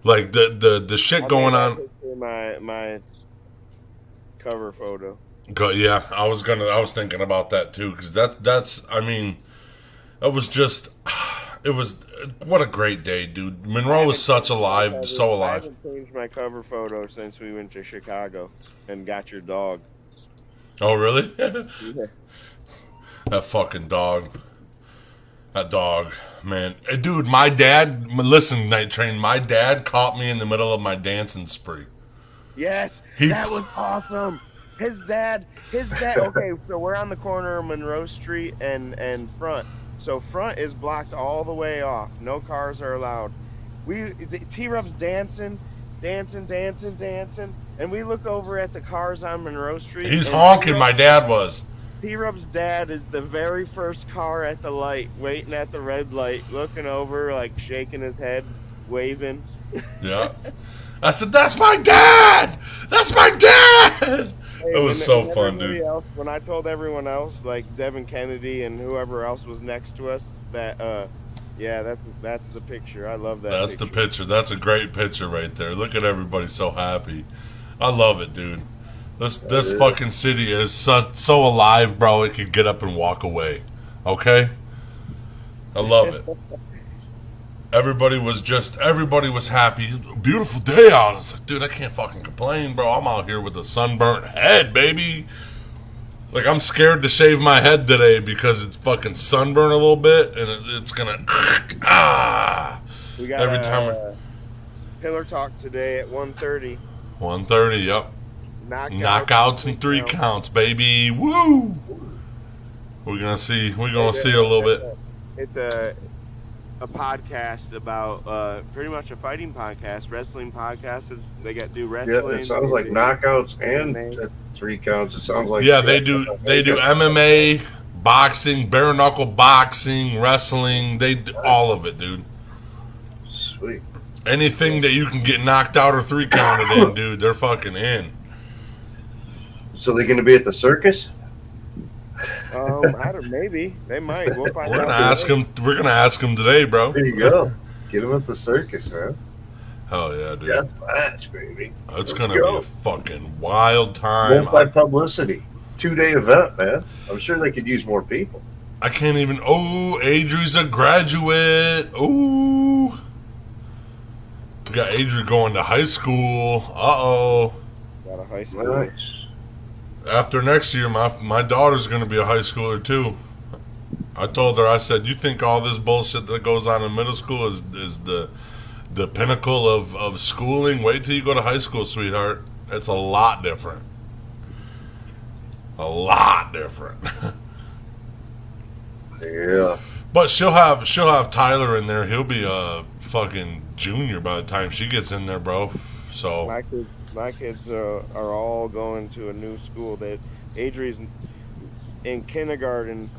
the shit going on. My cover photo. Yeah, I was thinking about that too, because that's I mean, it was what a great day, dude. Monroe is so alive. I haven't changed my cover photo since we went to Chicago and got your dog. Oh, really? Yeah. That fucking dog. That dog, man. Hey, dude, my dad, listen, Night Train, my dad caught me in the middle of my dancing spree. Yes, that was awesome. His dad, okay, so we're on the corner of Monroe Street and Front. So Front is blocked all the way off. No cars are allowed. T-Rub's dancing, and we look over at the cars on Monroe Street. He's honking, my dad was. T-Rub's dad is the very first car at the light, waiting at the red light, looking over, like shaking his head, waving. Yeah. I said, that's my dad! That's my dad! It was so fun, dude. When I told everyone else, like Devin Kennedy and whoever else was next to us, that, yeah, that's the picture. I love that. That's the picture. That's a great picture right there. Look at everybody so happy. I love it, dude. This fucking city is so alive, bro. It could get up and walk away. Okay? I love it. Everybody was happy. Beautiful day out. I was like, dude, I can't fucking complain, bro. I'm out here with a sunburnt head, baby. Like, I'm scared to shave my head today because it's fucking sunburned a little bit, and it's gonna We got every time. Pillar Talk today at 1:30. 1:30, yep. Knockouts and 3 counts, baby. Woo! We're gonna see a little bit. It's a podcast about pretty much a fighting podcast, wrestling podcast. They do wrestling. Yeah, it sounds like knockouts and 3 counts. It sounds like they do MMA, boxing, bare knuckle boxing, wrestling. They do all of it, dude. Sweet. Anything that you can get knocked out or 3 counted in, dude, they're fucking in. So they're going to be at the circus? I don't. Maybe they might. We'll find out. We're gonna ask him today, bro. There you go. Get him at the circus, man. Hell yeah, dude. Death match, baby. It's gonna be a fucking wild time. Multi-publicity. 2-day event, man. I'm sure they could use more people. I can't even. Oh, Adri's a graduate. Ooh. We got Adri going to high school. Uh-oh. Got a high school. Nice. After next year, my daughter's going to be a high schooler, too. I told her, I said, you think all this bullshit that goes on in middle school is the pinnacle of schooling? Wait till you go to high school, sweetheart. It's a lot different. A lot different. Yeah. But she'll have Tyler in there. He'll be a fucking junior by the time she gets in there, bro. So my kids are all going to a new school. That Adri's in kindergarten.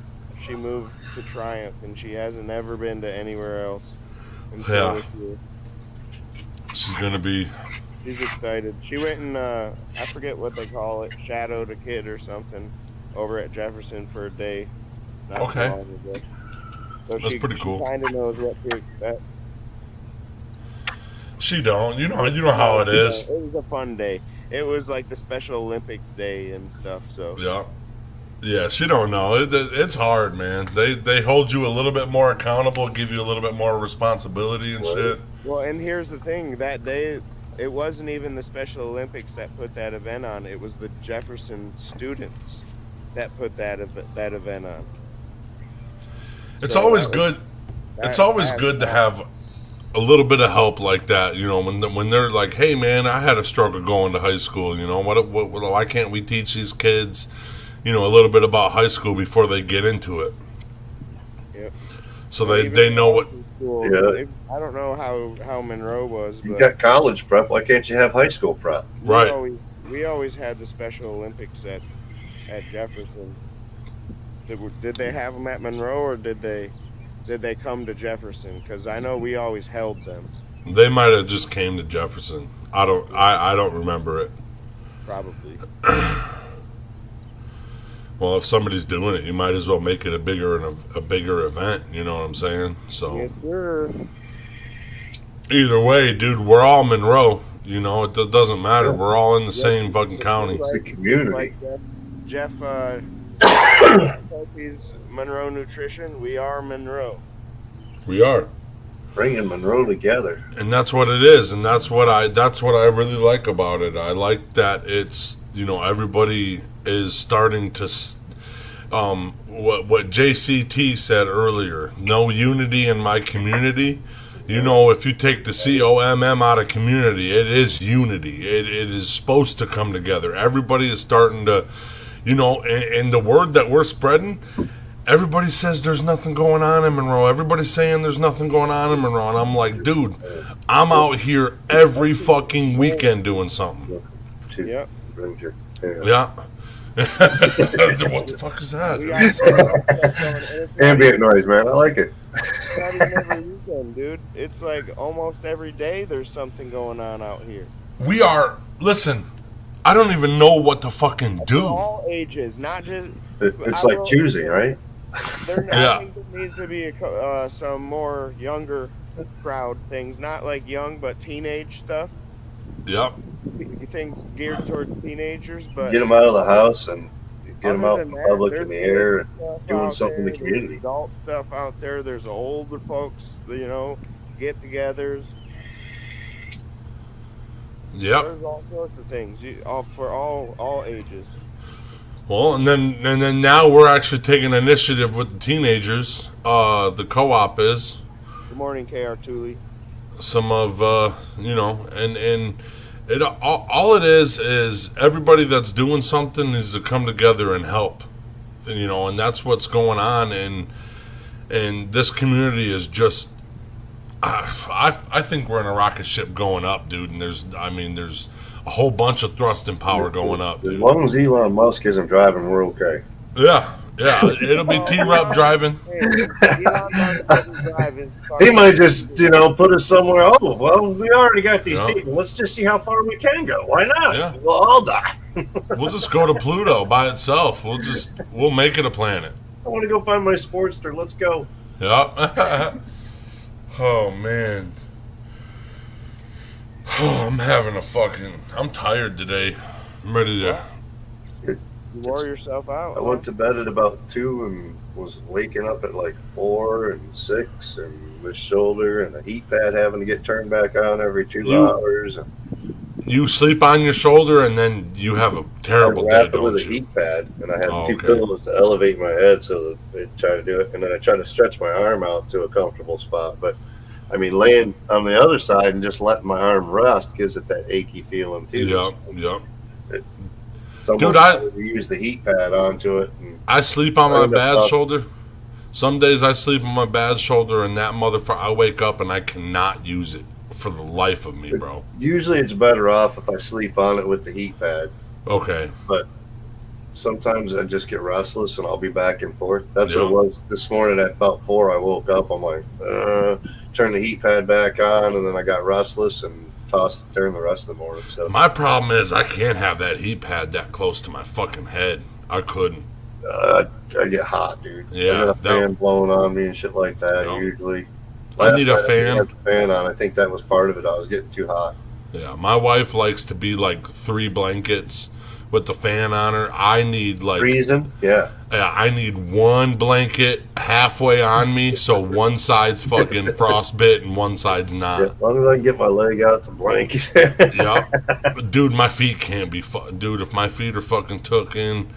She moved to Triumph, and she hasn't ever been to anywhere else. Yeah. She's gonna be. She's excited. She went and I forget what they call it, shadowed a kid or something over at Jefferson for a day. Okay. So that's pretty cool. She kind of knows what to expect. She don't. You know how it is. It was a fun day. It was like the Special Olympics day and stuff. So yeah. She don't know. It's hard, man. They hold you a little bit more accountable, give you a little bit more responsibility and shit. Well, and here's the thing. That day, it wasn't even the Special Olympics that put that event on. It was the Jefferson students that put that event on. It's always good. It's always good to have a little bit of help like that, you know, when they're like, hey man, I had a struggle going to high school, you know, why can't we teach these kids, you know, a little bit about high school before they get into it? Yep. So they know what. Yeah. I don't know how Monroe was. But you got college prep. Why can't you have high school prep? Right. We always had the Special Olympics at Jefferson. Did they have them at Monroe or did they? did they come to Jefferson? Because I know we always held them. They might have just came to Jefferson. I don't remember it. Probably. Well, if somebody's doing it, you might as well make it a bigger event. You know what I'm saying? So Yes, sir. either way, dude, we're all Monroe. You know, it doesn't matter. We're all in the same fucking county. It's the community. Like Jeff Kofi's Monroe Nutrition, we are Monroe. We are. Bringing Monroe together. And that's what it is, and that's what I really like about it. I like that it's, you know, everybody is starting to what JCT said earlier, no unity in my community. You know, if you take the COMM out of community, it is unity. It is supposed to come together. Everybody is starting to, you know, and the word that we're spreading, everybody says there's nothing going on in Monroe. Everybody's saying there's nothing going on in Monroe. And I'm like, dude, I'm out here every fucking weekend doing something. Yep. Yeah. What the fuck is that? Ambient noise, man. I like it. It's not even every weekend, dude. It's like almost every day there's something going on out here. We are, listen, I don't even know what to fucking do. For all ages, not just... It's like choosing, right? I think there needs to be some more younger crowd things, not like young, but teenage stuff. Yep. Things geared towards teenagers, but get them out of the house and get them out in that, public in the air and doing something in the There's community. adult stuff out there. There's older folks, you know, get-togethers. Yep. There's all sorts of things for all ages. Well, and then now we're actually taking initiative with the teenagers. The co-op is. Good morning, KR Tooley. Some of you know, and it all it is everybody that's doing something needs to come together and help, you know, and that's what's going on. And this community is just, I think we're in a rocket ship going up, dude. And there's a whole bunch of thrust and power going up, dude. As long as Elon Musk isn't driving, we're okay. Yeah, it'll be T-Rup driving. He might just, you know, put us somewhere. Oh, well, we already got these people. Let's just see how far we can go. Why not? Yeah. We'll all die. We'll just go to Pluto by itself. We'll make it a planet. I want to go find my Sportster. Let's go. Yeah. Oh, man. Oh, I'm tired today. I'm ready to... You wore yourself out. I went to bed at about 2 and was waking up at like 4 and 6 and the shoulder and the heat pad having to get turned back on every 2 hours. And you sleep on your shoulder and then you have a terrible day, don't with you? a heat pad, and I had 2 pillows to elevate my head so that they try to do it, and then I try to stretch my arm out to a comfortable spot. But I mean, laying on the other side and just letting my arm rest gives it that achy feeling too. Yep. Dude, I use the heat pad onto it. I sleep on my bad shoulder. Some days I sleep on my bad shoulder, and that motherfucker, I wake up and I cannot use it for the life of me, bro. Usually it's better off if I sleep on it with the heat pad. Okay. But sometimes I just get restless and I'll be back and forth. That's what it was this morning at about 4. I woke up, I'm like, turn the heat pad back on, and then I got restless and turn the rest of the morning. So my problem is I can't have that heat pad that close to my fucking head. I couldn't. I get hot, dude. Yeah, I got a fan blowing on me and shit like that. Usually, I need a fan. I had the fan on. I think that was part of it. I was getting too hot. Yeah, my wife likes to be like 3 blankets with the fan on her. I need like freezing. Yeah, I need 1 blanket halfway on me, so one side's fucking frostbit and one side's not. Yeah, as long as I can get my leg out the blanket. Yeah, dude, my feet can't be. Dude, if my feet are fucking took in,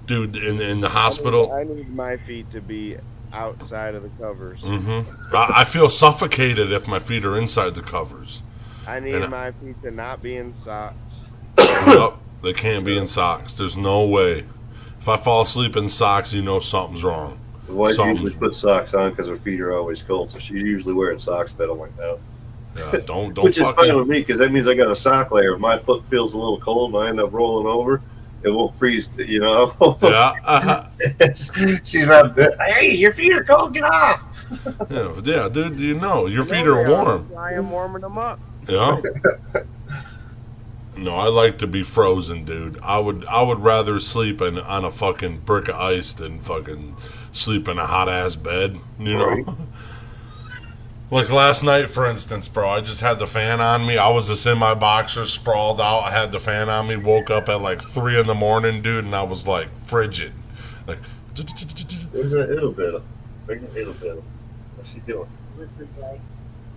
dude, in the hospital. I need my feet to be outside of the covers. Mm-hmm. I feel suffocated if my feet are inside the covers. I need my feet to not be in socks. Yep. They can't be in socks. There's no way. If I fall asleep in socks, you know something's wrong. The wife usually puts socks on because her feet are always cold, so she's usually wearing socks. But I'm like, no. Yeah, don't. Which is fine with me because that means I got a sock layer. If my foot feels a little cold and I end up rolling over, It won't freeze, you know. Yeah. She's up there. Hey, your feet are cold. Get off. Yeah, dude. You know your feet No, are they warm. That's why I'm warming them up. Yeah. No, I like to be frozen, dude. I would rather sleep on a fucking brick of ice than fucking sleep in a hot ass bed. You know. Right. Like last night, for instance, bro, I just had the fan on me. I was just in my boxers, sprawled out. I had the fan on me. Woke up at like 3 in the morning, dude, and I was like frigid. Like, Where's that little bit? Bring that little bit. What's she doing? This is like,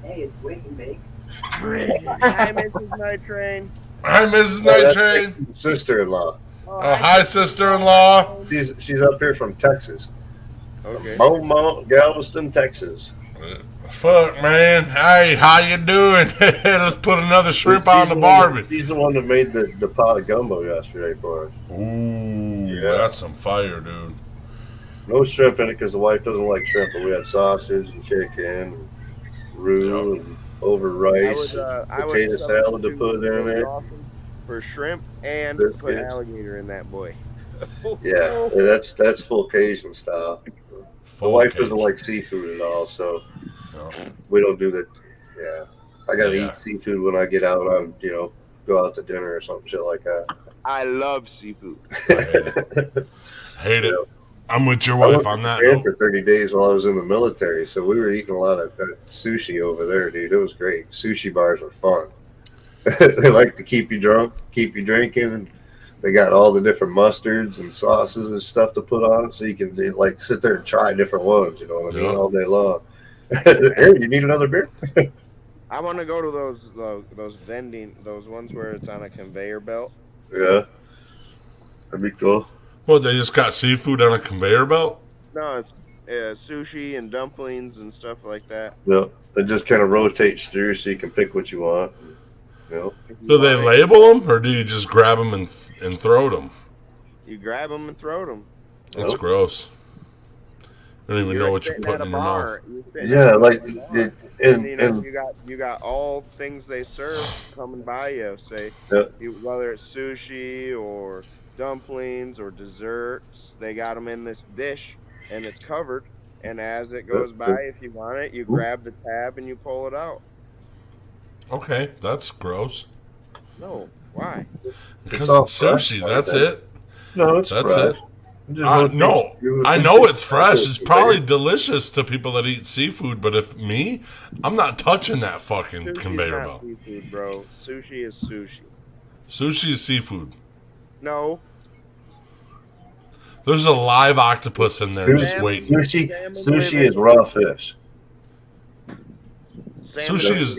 hey, it's wake and bake. Hi, Mrs. Night Train. hi, Mrs. Oh, Night that's Train. my sister-in-law. Oh, Hi, sister-in-law. She's up here from Texas. Okay. Beaumont, Galveston, Texas. Fuck, man. Hey, how you doing? Let's put another shrimp on the barbie. She's the one that made the pot of gumbo yesterday for us. Ooh, Yeah. that's some fire, dude. No shrimp in it because the wife doesn't like shrimp, but we had sausage and chicken and roux and over rice, potato salad to put in it. Awesome for shrimp and That's put good. alligator in that boy. Yeah, that's full Cajun style. The wife doesn't like seafood at all, so we don't do that. Yeah, I gotta eat seafood when I get out on, go out to dinner or something shit like that. I love seafood. Hate it. I'm with your I wife went on to that. Japan for 30 days while I was in the military, so we were eating a lot of sushi over there, dude. It was great. Sushi bars were fun. They like to keep you drunk, keep you drinking. And they got all the different mustards and sauces and stuff to put on it, so you can like sit there and try different ones. You know what I mean? Yeah. All day long. Hey, you need another beer? I want to go to those vending, those ones where it's on a conveyor belt. Yeah, that'd be cool. Well, they just got seafood on a conveyor belt? No, it's sushi and dumplings and stuff like that. Yeah, it just kind of rotates through, so you can pick what you want. You know? Do they label them, or do you just grab them and throw them? You grab them and throw them. That's Nope. gross. I don't even know what you're sitting putting at in a your bar. mouth. You're sitting Yeah, at a like bar. and you got all things they serve coming by you. Say Yeah. whether it's sushi or dumplings or desserts, they got them in this dish and it's covered. And as it goes by, if you want it, you grab the tab and you pull it out. Okay, that's gross. No, why? Because all it's sushi, fresh, that's I think. it. no, it's That's fresh. it. Just No, rotate- I know it's fresh. It's probably delicious to people that eat seafood, but if me, I'm not touching that fucking Sushi's conveyor not belt. seafood, bro. Sushi is sushi. Sushi is seafood. No. There's a live octopus in there just waiting. Sushi is raw fish. Sushi is-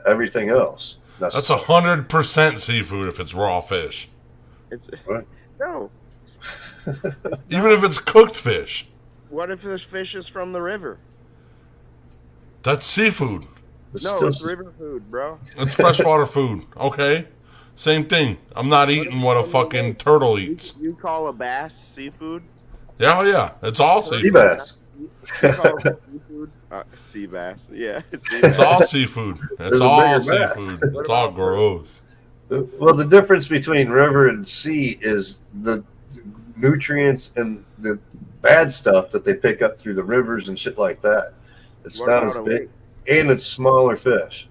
Everything else. That's 100% seafood if it's raw fish. It's Right. no. Even if it's cooked fish. What if this fish is from the river? That's seafood. No, it's river food, bro. It's freshwater food. Okay? Same thing. I'm not eating what a fucking turtle eats. You call a bass seafood? Yeah, oh yeah. It's all sea seafood. bass. You call it seafood? Sea bass. Yeah. It's all seafood. It's There's a all bigger bass. seafood. It's all gross. Well, the difference between river and sea is the nutrients and the bad stuff that they pick up through the rivers and shit like that. It's What not about as a big, lake? and it's smaller fish.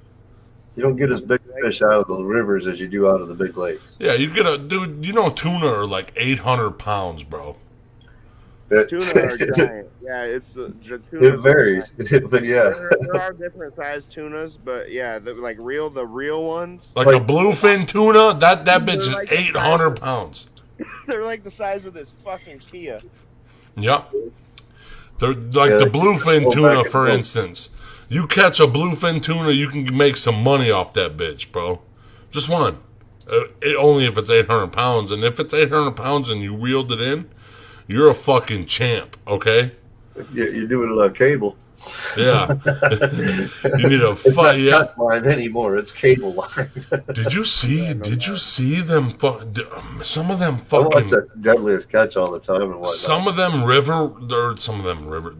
You don't get as big fish out of the rivers as you do out of the big lakes. Yeah, you get a dude. You know, tuna are like 800 pounds, bro. Tuna are giant. Yeah, it's tuna. It varies, but yeah. There are different size tunas, but yeah, the real ones, Like Like- a bluefin tuna, that bitch is like 800 pounds. they're like the size of this fucking Kia. Yep. They're like Yeah, the they bluefin go back tuna, and for forth. instance. You catch a bluefin tuna, you can make some money off that bitch, bro. Just one. Only if it's 800 pounds. And if it's 800 pounds and you reeled it in, you're a fucking champ, okay? Yeah, you're doing it on cable. Yeah. You need a It's fight. not Yeah. touch line anymore. It's cable line. Did you see? Did you see them? Some of them I watch fucking. that Deadliest Catch all the time and whatnot. Some of them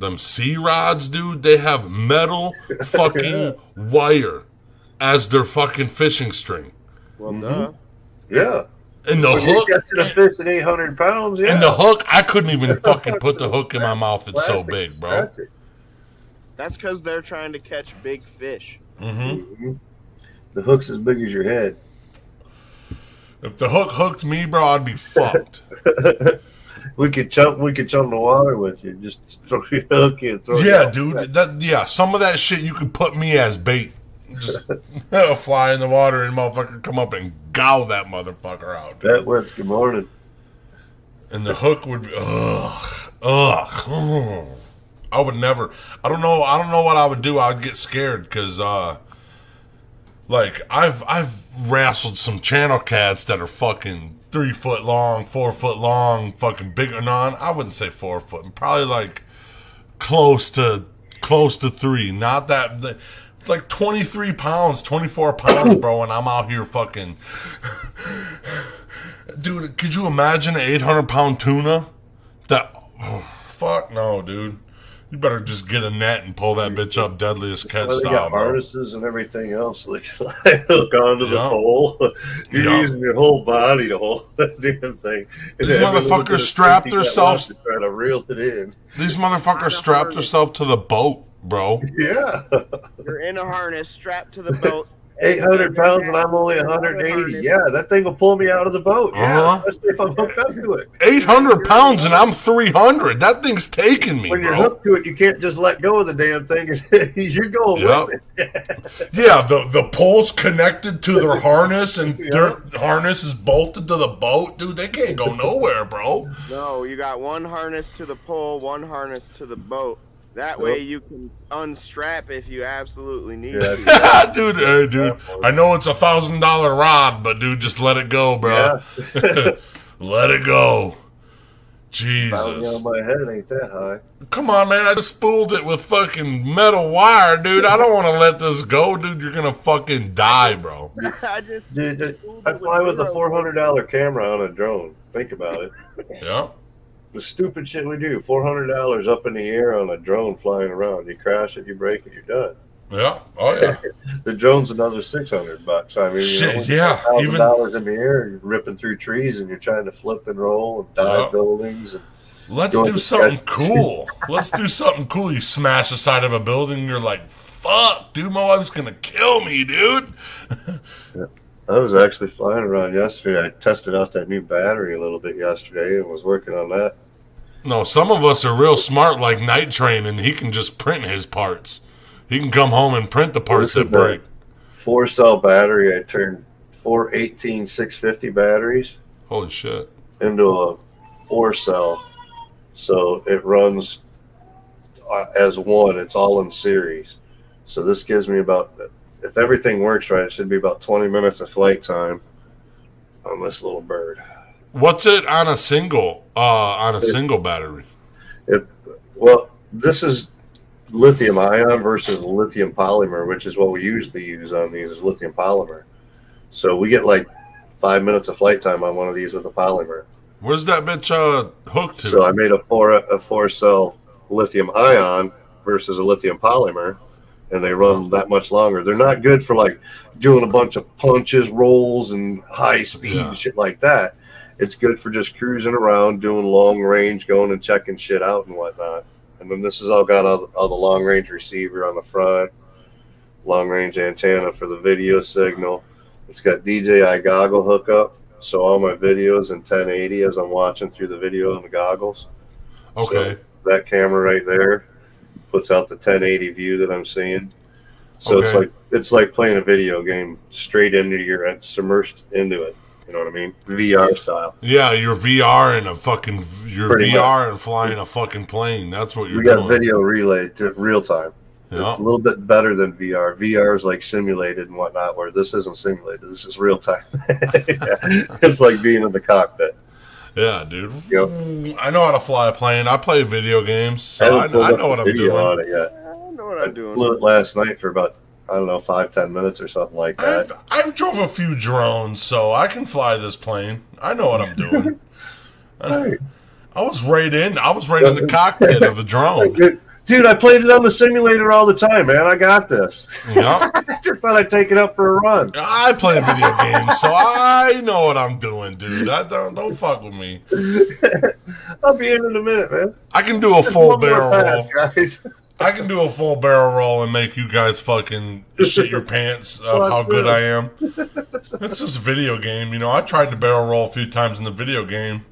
them sea rods, dude. They have metal fucking wire as their fucking fishing string. Well, Mhm. duh. Yeah. And the when hook, you're catching a fish at 800 pounds, yeah. and the hook, I couldn't even fucking put the hook in my mouth. It's so big, bro. That's because they're trying to catch big fish. Mm-hmm. The hook's as big as your head. If the hook hooked me, bro, I'd be fucked. We could jump in the water with you. Just throw your hook in. Dude. Some of that shit you could put me as bait. Just fly in the water and motherfucker come up and gow that motherfucker out. Dude. That works. Good morning. And the hook would be ugh. I would never. I don't know what I would do. I'd get scared because like I've wrestled some channel cats that are fucking 3 foot long, 4 foot long, fucking bigger. No, I wouldn't say 4 foot. Probably like close to 3. Not that. It's like 23 pounds, 24 pounds, bro, and I'm out here fucking. Dude, could you imagine an 800-pound tuna? Fuck no, dude. You better just get a net and pull that bitch up deadliest catch They style, got bro. harnesses and everything else. Like hook onto the pole. You're using your whole body to hold that damn thing. These motherfuckers strapped themselves to try to reel it in. These motherfuckers strapped themselves to the boat, bro. Yeah. You're in a harness strapped to the boat. 800 pounds and I'm only 180. Yeah, that thing will pull me out of the boat. Yeah, especially if I'm hooked up to it. 800 pounds and I'm 300. That thing's taking me, when bro. When you're hooked to it, you can't just let go of the damn thing. You're going with it. Yeah, the pole's connected to their harness and their harness is bolted to the boat. Dude, they can't go nowhere, bro. No, you got one harness to the pole, one harness to the boat. That way you can unstrap if you absolutely need to. Dude, I know it's $1,000 rod, but dude, just let it go, bro. Yeah. Let it go. Jesus. On my head ain't that high. Come on, man. I just spooled it with fucking metal wire, dude. I don't want to let this go, dude. You're going to fucking die, bro. I fly with a $400 camera on a drone. Think about it. Yeah. The stupid shit we do, $400 up in the air on a drone flying around. You crash it, you break it, you're done. Yeah. Oh yeah. The drone's another $600. I mean, shit. Yeah. $1,000 in the air, you're ripping through trees, and you're trying to flip and roll and dive buildings. And let's do something cool. Let's do something cool. You smash the side of a building, you're like, "Fuck, dude, my wife's gonna kill me, dude." Yeah. I was actually flying around yesterday. I tested out that new battery a little bit yesterday and was working on that. No, some of us are real smart like Night Train, and he can just print his parts. He can come home and print the parts that break. 4-cell battery. I turned 4 18650 batteries. Holy shit. Into a 4-cell. So it runs as one. It's all in series. So this gives me about... If everything works right, it should be about 20 minutes of flight time on this little bird. What's it on a single battery? Well, this is lithium ion versus lithium polymer, which is what we usually use on these, is lithium polymer. So we get like 5 minutes of flight time on one of these with a polymer. Where's that bitch hooked to? So I made a 4-cell lithium ion versus a lithium polymer. And they run that much longer. They're not good for like doing a bunch of punches, rolls, and high speed and shit like that. It's good for just cruising around, doing long range, going and checking shit out and whatnot. And then this has all got all the long range receiver on the front, long range antenna for the video signal. It's got DJI goggle hookup, so all my videos in 1080 as I'm watching through the video and the goggles. Okay. So that camera right there puts out the 1080 view that I'm seeing. So it's like playing a video game straight into your submersed into it. You know what I mean? VR style. Yeah, your VR and VR and flying a fucking plane. That's what you're doing. We got video relay to real time. Yeah. It's a little bit better than VR. VR is like simulated and whatnot, where this isn't simulated. This is real time. It's like being in the cockpit. Yeah, dude. Yep. I know how to fly a plane. I play video games, so I know what I'm doing. On it yet. I know what I'm doing. I flew it last night for about, 5-10 minutes or something like that. I've drove a few drones, so I can fly this plane. I know what I'm doing. I was right in the cockpit of the drone. Dude, I played it on the simulator all the time, man. I got this. Yeah. I just thought I'd take it up for a run. I play video games, so I know what I'm doing, dude. Don't fuck with me. I'll be in a minute, man. I can do a Just full one more barrel pass, roll. guys. I can do a full barrel roll and make you guys fucking shit your pants of how good I am. It's just a video game, you know. I tried to barrel roll a few times in the video game.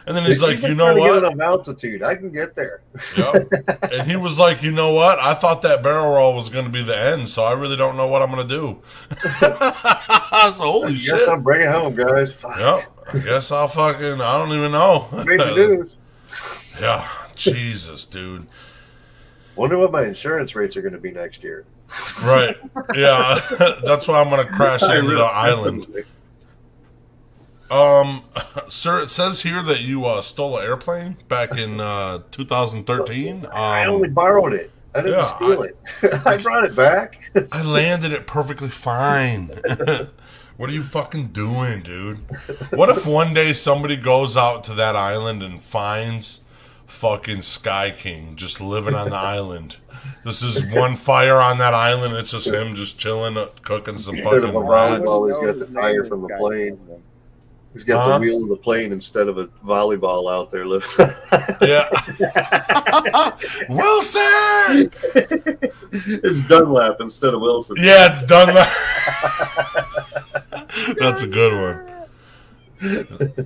And then he's like, you know what? Get enough altitude. I can get there. Yep. And he was like, you know what? I thought that barrel roll was going to be the end, so I really don't know what I'm going to do. So, holy shit. I'll bring it home, guys. Fuck. Yep. I guess I don't even know. Made the news. Yeah. Jesus, dude. Wonder what my insurance rates are going to be next year. Right. Yeah. That's why I'm going to crash into the island. Sir, it says here that you stole an airplane back in 2013. I only borrowed it. I didn't steal it. I brought it back. I landed it perfectly fine. What are you fucking doing, dude? What if one day somebody goes out to that island and finds fucking Sky King just living on the island? This is one fire on that island. It's just him just chilling, cooking some fucking rats. He's got the tire from the plane. He's got the wheel of the plane instead of a volleyball out there living. Yeah. Wilson! It's Dunlap instead of Wilson. Yeah, it's Dunlap. That's a good one.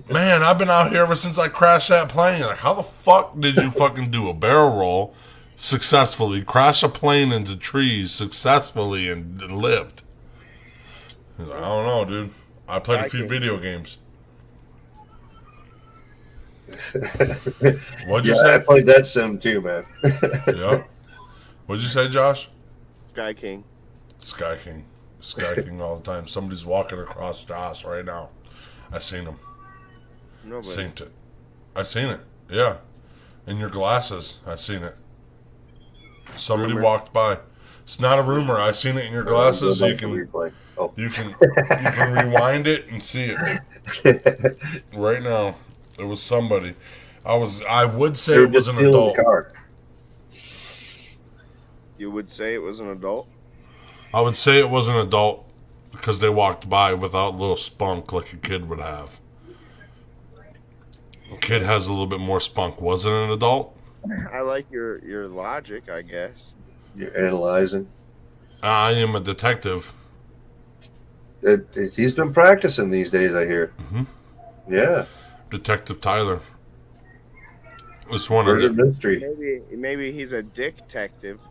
Man, I've been out here ever since I crashed that plane. Like, how the fuck did you fucking do a barrel roll successfully, crash a plane into trees successfully, and lived? I don't know, dude. I played a few video games. What'd you say? I played that sim too, man. Yeah. What'd you say, Josh? Sky King. Sky King. Sky King all the time. Somebody's walking across Josh right now. I seen him. Nobody. Seen it. I seen it. Yeah. In your glasses, I seen it. Somebody walked by. It's not a rumor. I seen it in your glasses. So you can rewind it and see it right now. It was somebody. I would say it was an adult. You would say it was an adult? I would say it was an adult because they walked by without a little spunk like a kid would have. A kid has a little bit more spunk. Was it an adult? I like your logic, I guess. You're analyzing. I am a detective. He's been practicing these days, I hear. Mm-hmm. Yeah. Detective Tyler. This one mystery. Maybe he's a dick-tective.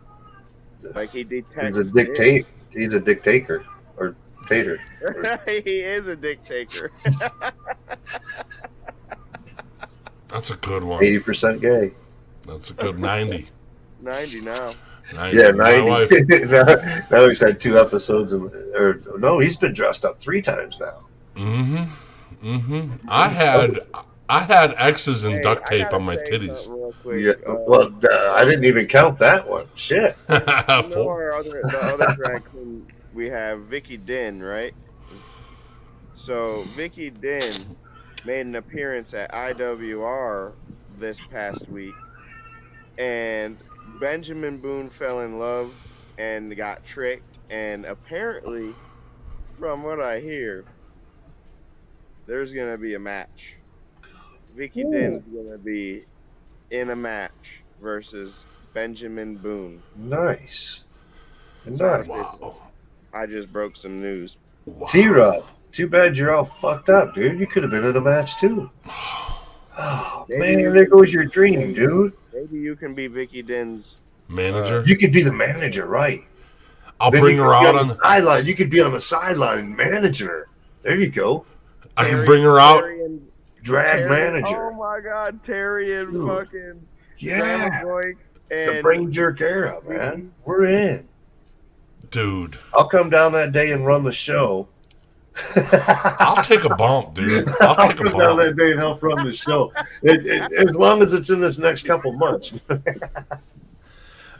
Like he detects. He's a dictator or tater. He is a dictator. That's a good one. 80% gay. That's a good 90. 90 now. 90. Yeah, 90. now he's had 2 episodes, he's been dressed up 3 times now. Mm-hmm. Mm-hmm. I had X's and duct tape on my titties. Yeah, well, I didn't even count that one. Shit. The other drag queen, we have Vicky Din, right? So Vicky Din made an appearance at IWR this past week, and Benjamin Boone fell in love and got tricked, and apparently, from what I hear, there's going to be a match. Vicky Din's going to be in a match versus Benjamin Boone. Nice. Wow. I just broke some news. Wow. T-Rob, too bad you're all fucked up, dude. You could have been in a match, too. Oh, man, there goes your dream, dude. Maybe you can be Vicky Din's manager. You could be the manager, right? I'll bring her out on the sideline. You could be on the sideline and managing her. There you go. I can bring her out. Drag manager. Oh my God, Terry and fucking the brain jerk era, man. We're in, dude. I'll come down that day and run the show. I'll take a bump, dude. I'll take a bump down that day and help run the show. As long as it's in this next couple months.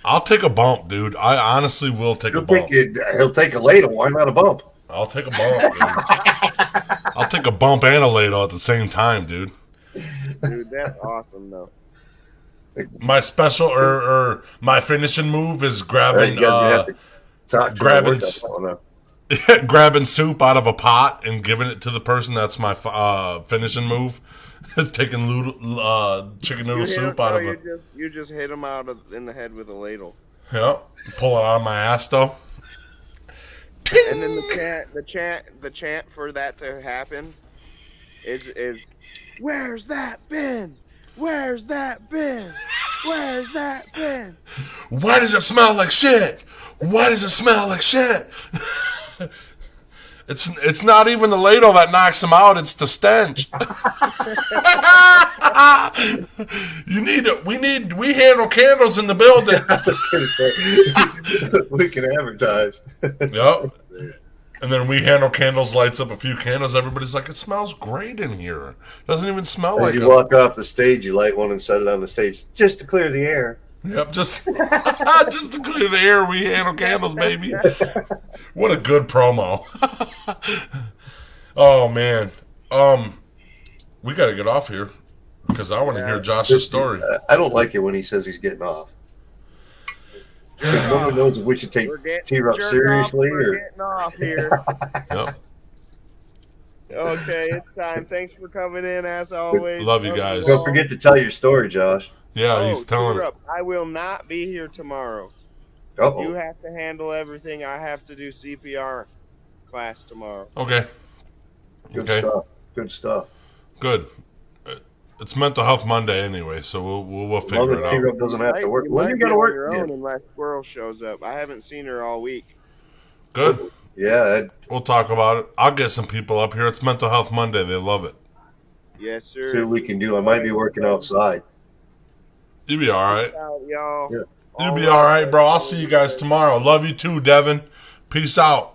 I'll take a bump, dude. I honestly will take a bump. He'll take a ladle. Why not a bump? I'll take a bump, dude. I'll take a bump and a ladle at the same time, dude. Dude, that's awesome, though. My special or my finishing move is grabbing You have to talk to grabbing grabbing soup out of a pot and giving it to the person. That's my finishing move. Taking chicken noodle soup out of You just hit him in the head with a ladle. Yep. Pull it out of my ass though. And then the chant for that to happen is where's that been? Where's that been? Where's that been? Why does it smell like shit? Why does it smell like shit? It's not even the ladle that knocks him out, it's the stench. We handle candles in the building. We can advertise. Yep. And then we handle candles, lights up a few candles. Everybody's like, it smells great in here. Doesn't even smell like you walk off the stage, you light one and set it on the stage just to clear the air. Yep, just to clear the air, we handle candles, baby. What a good promo. Oh, man. We got to get off here because I want to hear Josh's story. I don't like it when he says he's getting off. No one knows if we should take T-Rup seriously. We're getting off here. Yep. Okay, it's time. Thanks for coming in, as always. Love you guys. Don't forget to tell your story, Josh. Yeah, he's telling it. I will not be here tomorrow. Uh-oh. You have to handle everything. I have to do CPR class tomorrow. Okay. Good stuff. Good stuff. Good. It's Mental Health Monday anyway, so we'll figure it out. T-Rup doesn't have to work. When you got to work your own unless Squirrel shows up. I haven't seen her all week. Good. Yeah. We'll talk about it. I'll get some people up here. It's Mental Health Monday. They love it. Yes, sir. See what we can do. I might be working outside. You'll be all right. Y'all. Yeah. You'll be all right, bro. I'll see you guys tomorrow. Love you too, Devin. Peace out.